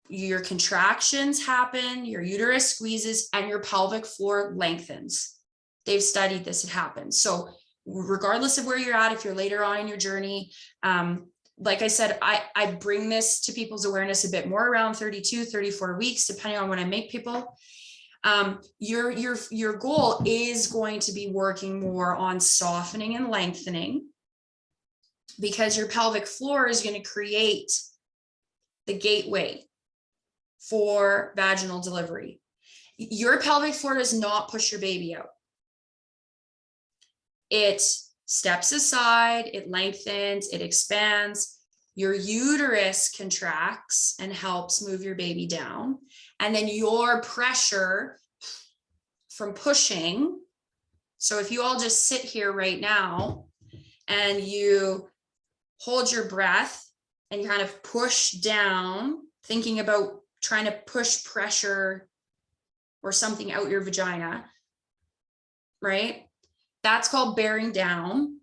Speaker 2: Your contractions happen, your uterus squeezes, and your pelvic floor lengthens. They've studied this, it happens. So regardless of where you're at, if you're later on in your journey, like I said, I bring this to people's awareness a bit more around 32, 34 weeks, depending on when I make people. Your goal is going to be working more on softening and lengthening, because your pelvic floor is going to create the gateway for vaginal delivery. Your pelvic floor does not push your baby out. It steps aside, it lengthens, it expands. Your uterus contracts and helps move your baby down. And then your pressure from pushing. So if you all just sit here right now and you hold your breath and you kind of push down, thinking about trying to push pressure or something out your vagina, right? That's called bearing down.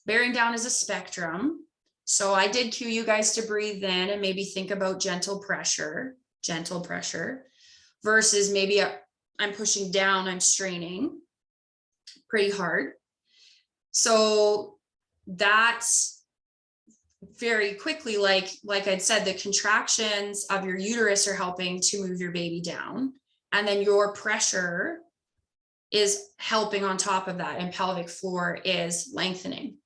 Speaker 2: Bearing down is a spectrum. So I did cue you guys to breathe in and maybe think about gentle pressure, versus maybe I'm pushing down, I'm straining pretty hard. So that's very quickly, like I'd said, the contractions of your uterus are helping to move your baby down. And then your pressure is helping on top of that, and pelvic floor is lengthening.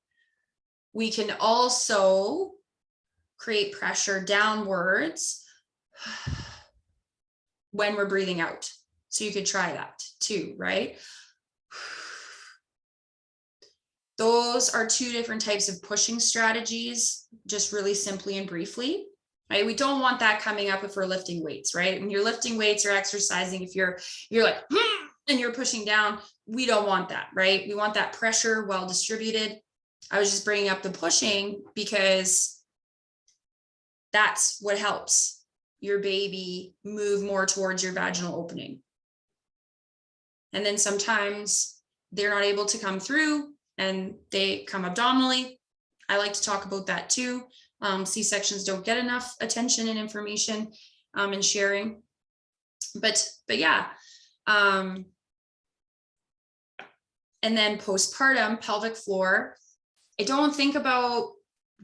Speaker 2: We can also create pressure downwards when we're breathing out. So you could try that too, right? Those are two different types of pushing strategies, just really simply and briefly, right? We don't want that coming up if we're lifting weights, right? When you're lifting weights or exercising, if you're like, and you're pushing down, we don't want that, right? We want that pressure well distributed. I was just bringing up the pushing because that's what helps your baby move more towards your vaginal opening. And then sometimes they're not able to come through and they come abdominally. I like to talk about that too. C-sections don't get enough attention and information and sharing. But yeah. And then postpartum pelvic floor. I don't think about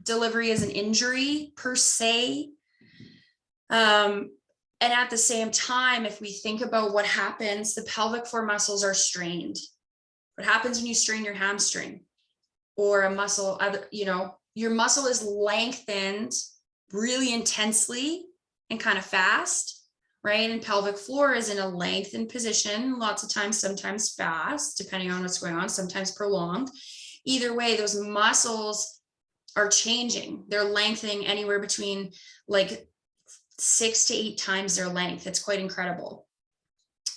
Speaker 2: delivery as an injury per se. And at the same time, if we think about what happens, the pelvic floor muscles are strained. What happens when you strain your hamstring or a muscle, your muscle is lengthened really intensely and kind of fast, right? And pelvic floor is in a lengthened position, lots of times, sometimes fast, depending on what's going on, sometimes prolonged. Either way, those muscles are changing. They're lengthening anywhere between like 6 to 8 times their length. It's quite incredible.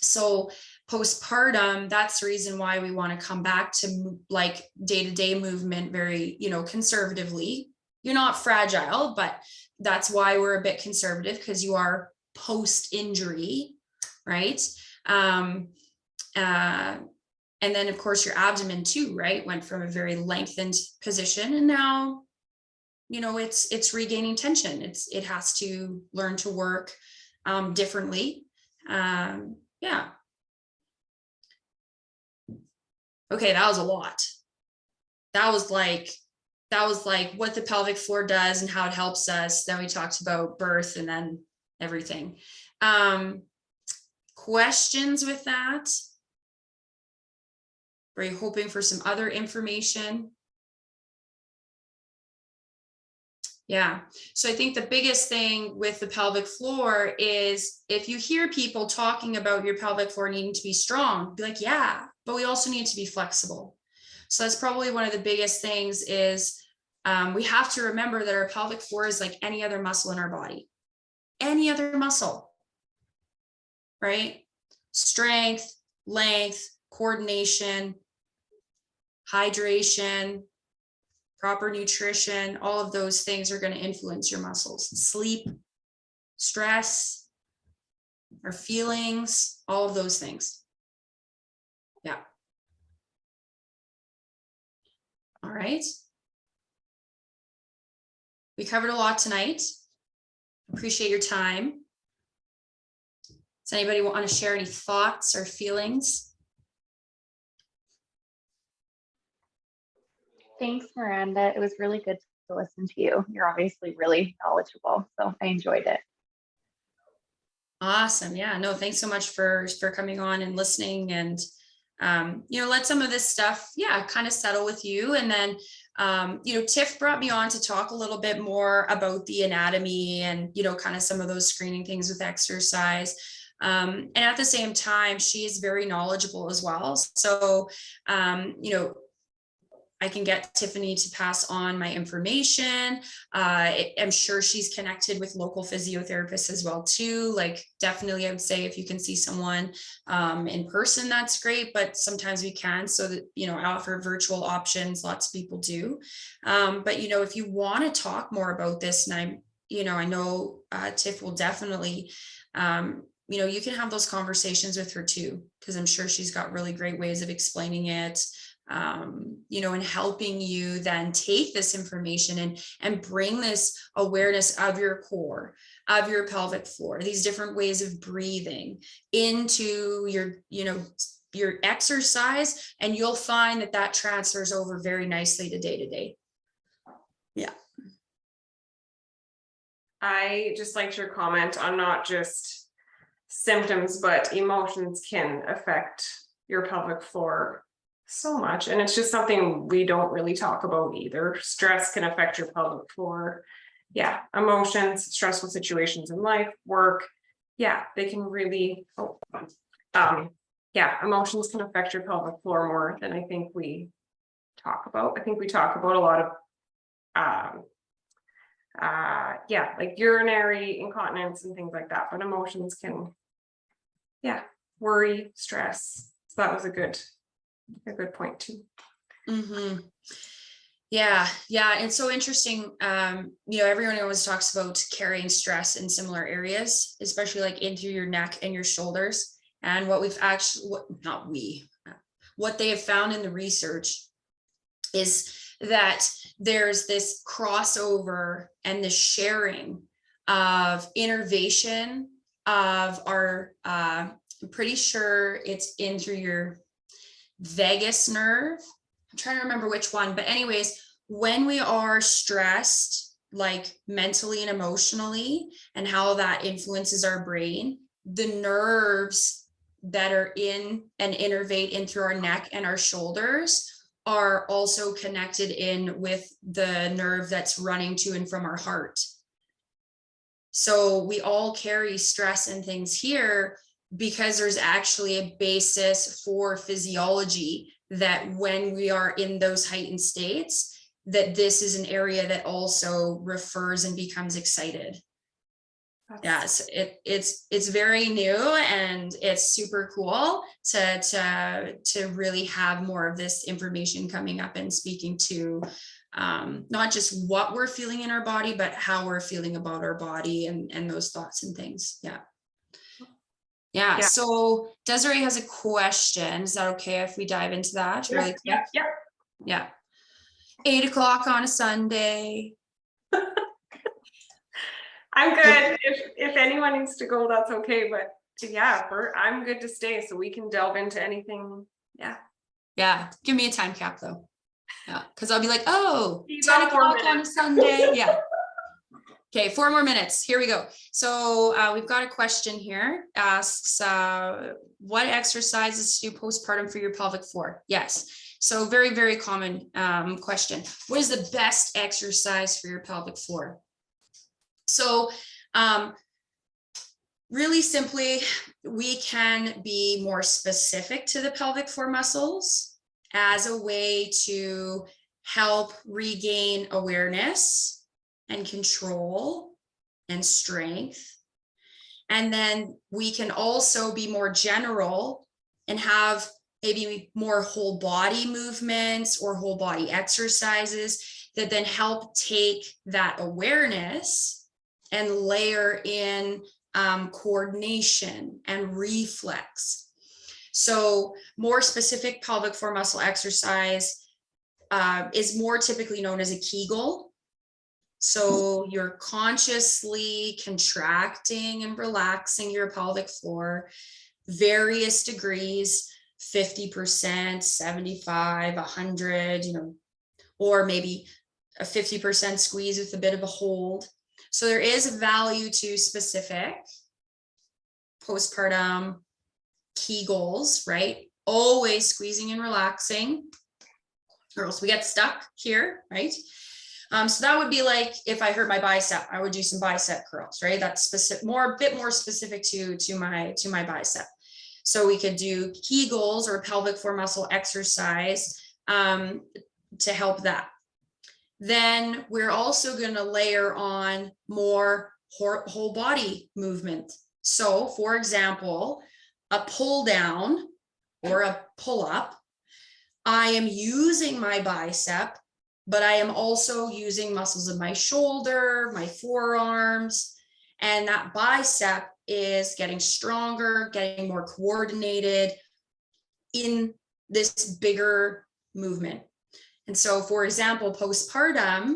Speaker 2: So postpartum, that's the reason why we want to come back to like day-to-day movement very, conservatively. You're not fragile, but that's why we're a bit conservative, because you are post-injury, right? And then of course your abdomen too, right? Went from a very lengthened position, and now, you know, it's regaining tension. It has to learn to work differently. Yeah. Okay, that was a lot. That was like what the pelvic floor does and how it helps us. Then we talked about birth and then everything. Questions with that? Are you hoping for some other information? Yeah. So I think the biggest thing with the pelvic floor is if you hear people talking about your pelvic floor needing to be strong, be like, yeah, but we also need to be flexible. So that's probably one of the biggest things is we have to remember that our pelvic floor is like any other muscle in our body, any other muscle, right? Strength, length, coordination, hydration, proper nutrition, all of those things are going to influence your muscles. Sleep, stress, our feelings, all of those things. Yeah. All right. We covered a lot tonight. Appreciate your time. Does anybody want to share any thoughts or feelings?
Speaker 3: Thanks, Miranda. It was really good to listen to you. You're obviously really knowledgeable, so I enjoyed it.
Speaker 2: Awesome. Yeah, no, thanks so much for coming on and listening, and you know, let some of this stuff, yeah, kind of settle with you. And then you know, Tiff brought me on to talk a little bit more about the anatomy and, you know, kind of some of those screening things with exercise. And at the same time, she is very knowledgeable as well. So you know, I can get Tiffany to pass on my information. I'm sure she's connected with local physiotherapists as well too. Like definitely I would say if you can see someone in person, that's great, but sometimes we can, so that, you know, I offer virtual options. Lots of people do. But, you know, if you want to talk more about this, and I'm, you know, I know Tiff will definitely, you know, you can have those conversations with her too, because I'm sure she's got really great ways of explaining it. You know, and helping you then take this information and bring this awareness of your core, of your pelvic floor, these different ways of breathing into your, you know, your exercise, and you'll find that that transfers over very nicely to day. Yeah.
Speaker 1: I just liked your comment on not just symptoms, but emotions can affect your pelvic floor so much. And it's just something we don't really talk about either. Stress can affect your pelvic floor. Yeah, emotions, stressful situations in life, work. Yeah, they can really, yeah, emotions can affect your pelvic floor more than I think we talk about. I think we talk about a lot of yeah, like urinary incontinence and things like that, but emotions can, yeah, worry, stress. So that was a good point too.
Speaker 2: Mm-hmm. Yeah. It's so interesting. You know, everyone always talks about carrying stress in similar areas, especially like into your neck and your shoulders. And what we've actually, what they have found in the research is that there's this crossover and the sharing of innervation of our, I'm pretty sure it's in through your vagus nerve. I'm trying to remember which one, but anyways, when we are stressed, like mentally and emotionally, and how that influences our brain, the nerves that are in and innervate in through our neck and our shoulders are also connected in with the nerve that's running to and from our heart. So we all carry stress and things here, because there's actually a basis for physiology that when we are in those heightened states, that this is an area that also refers and becomes excited. Yes, it's very new, and it's super cool to really have more of this information coming up and speaking to not just what we're feeling in our body, but how we're feeling about our body and those thoughts and things. Yeah. Yeah,
Speaker 1: Yeah.
Speaker 2: so Desiree has a question. Is that okay if we dive into that really quick?
Speaker 1: Yeah.
Speaker 2: Yeah. 8 o'clock on a Sunday.
Speaker 1: I'm good. If anyone needs to go, that's okay. But yeah, I'm good to stay, so we can delve into anything. Yeah.
Speaker 2: Yeah, give me a time cap though. Yeah, because I'll be like, oh,
Speaker 1: You
Speaker 2: 10
Speaker 1: got 4
Speaker 2: o'clock on a
Speaker 1: minutes.
Speaker 2: Sunday. Yeah. Okay, 4 more minutes. Here we go. So we've got a question here. Asks, what exercises to do postpartum for your pelvic floor? Yes. So very, very common question. What is the best exercise for your pelvic floor? So really simply, we can be more specific to the pelvic floor muscles as a way to help regain awareness and control and strength. And then we can also be more general and have maybe more whole body movements or whole body exercises that then help take that awareness and layer in coordination and reflex. So more specific pelvic floor muscle exercise is more typically known as a Kegel. So you're consciously contracting and relaxing your pelvic floor, various degrees, 50%, 75, 100, or maybe a 50% squeeze with a bit of a hold. So there is value to specific postpartum Kegels, right? Always squeezing and relaxing, or else we get stuck here, right? So that would be like if I hurt my bicep, I would do some bicep curls, right? That's specific, a bit more specific to my bicep. So we could do Kegels or pelvic floor muscle exercise to help that. Then we're also going to layer on more whole body movement. So for example, a pull down or a pull up, I am using my bicep, but I am also using muscles of my shoulder, my forearms, and that bicep is getting stronger, getting more coordinated in this bigger movement. And so, for example, postpartum,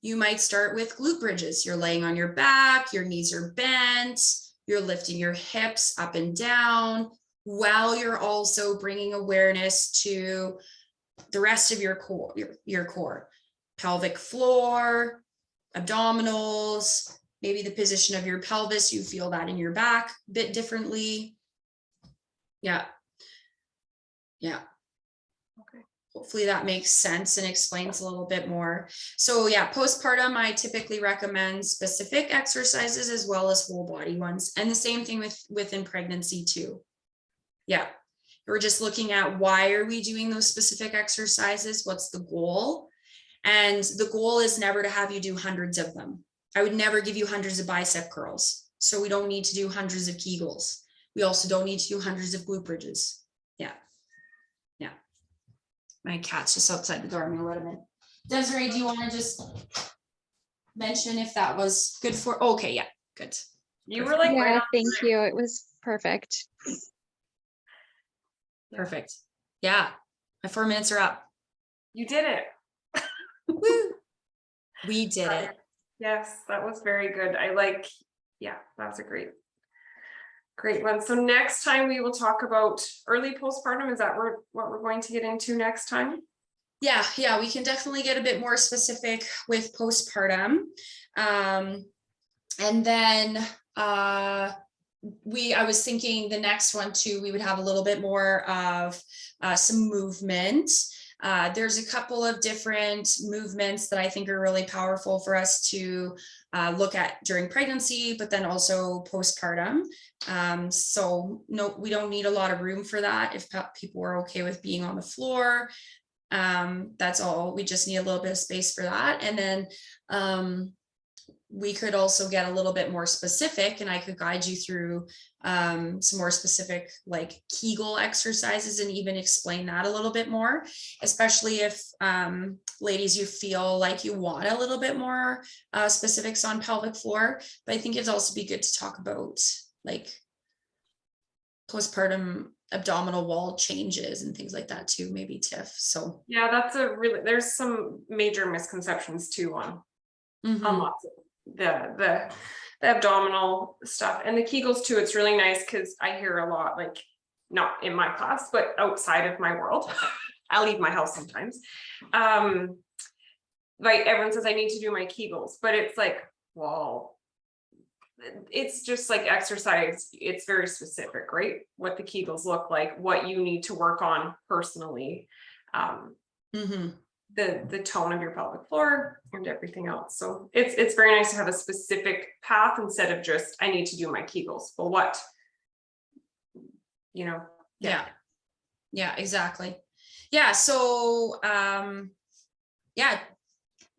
Speaker 2: you might start with glute bridges. You're laying on your back, your knees are bent, you're lifting your hips up and down, while you're also bringing awareness to the rest of your core, pelvic floor, abdominals, maybe the position of your pelvis. You feel that in your back a bit differently. Yeah.
Speaker 1: Okay.
Speaker 2: Hopefully that makes sense and explains a little bit more. So yeah, postpartum, I typically recommend specific exercises as well as whole body ones. And the same thing within pregnancy too. Yeah. We're just looking at why are we doing those specific exercises? What's the goal? And the goal is never to have you do hundreds of them. I would never give you hundreds of bicep curls. So we don't need to do hundreds of Kegels. We also don't need to do hundreds of glute bridges. Yeah. My cat's just outside the door. I'm gonna let him in. Desiree, do you want to just mention if that was good for? Okay, yeah, good.
Speaker 1: You were like, right
Speaker 4: Yeah,
Speaker 1: on
Speaker 4: thank
Speaker 1: time.
Speaker 4: you. It was perfect.
Speaker 2: Perfect. Yeah, my 4 minutes are up.
Speaker 1: You did it.
Speaker 2: Woo! We did it.
Speaker 1: Yes, that was very good. Yeah, that was a great one. So next time we will talk about early postpartum. Is that what we're going to get into next time?
Speaker 2: Yeah, we can definitely get a bit more specific with postpartum. And then I was thinking the next one too, we would have a little bit more of some movement. There's a couple of different movements that I think are really powerful for us to look at during pregnancy, but then also postpartum. So no, we don't need a lot of room for that. If people are okay with being on the floor, that's all. We just need a little bit of space for that. And then we could also get a little bit more specific, and I could guide you through some more specific like Kegel exercises and even explain that a little bit more, especially if ladies, you feel like you want a little bit more specifics on pelvic floor. But I think it'd also be good to talk about like postpartum abdominal wall changes and things like that too, maybe Tiff. So
Speaker 1: Yeah, that's there's some major misconceptions too on lots of the abdominal stuff and the Kegels too. It's really nice because I hear a lot, like not in my class, but outside of my world. I leave my house sometimes. Like everyone says I need to do my Kegels, but it's like, well, it's just like exercise. It's very specific, right? What the Kegels look like, what you need to work on personally, the tone of your pelvic floor and everything else. So it's very nice to have a specific path instead of just, I need to do my Kegels. Well, what, you know?
Speaker 2: Yeah, exactly. Yeah. So, yeah,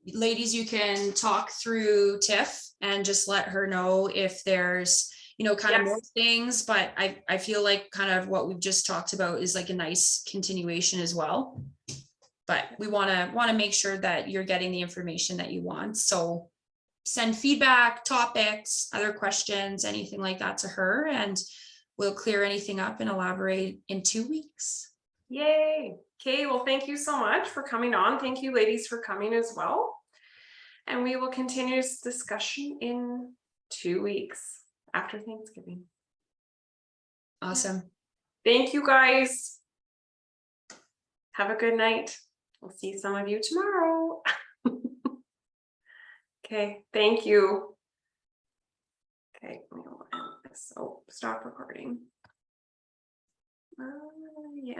Speaker 2: ladies, you can talk through Tiff and just let her know if there's, you know, kind of more things, but I feel like kind of what we've just talked about is like a nice continuation as well. But we want to make sure that you're getting the information that you want. So send feedback, topics, other questions, anything like that to her, and we'll clear anything up and elaborate in 2 weeks.
Speaker 1: Yay. Okay, well, thank you so much for coming on. Thank you, ladies, for coming as well. And we will continue this discussion in 2 weeks after Thanksgiving.
Speaker 2: Awesome.
Speaker 1: Thank you, guys. Have a good night. We'll see some of you tomorrow. Okay, thank you. Okay, we'll end this. Oh, stop recording. Yeah.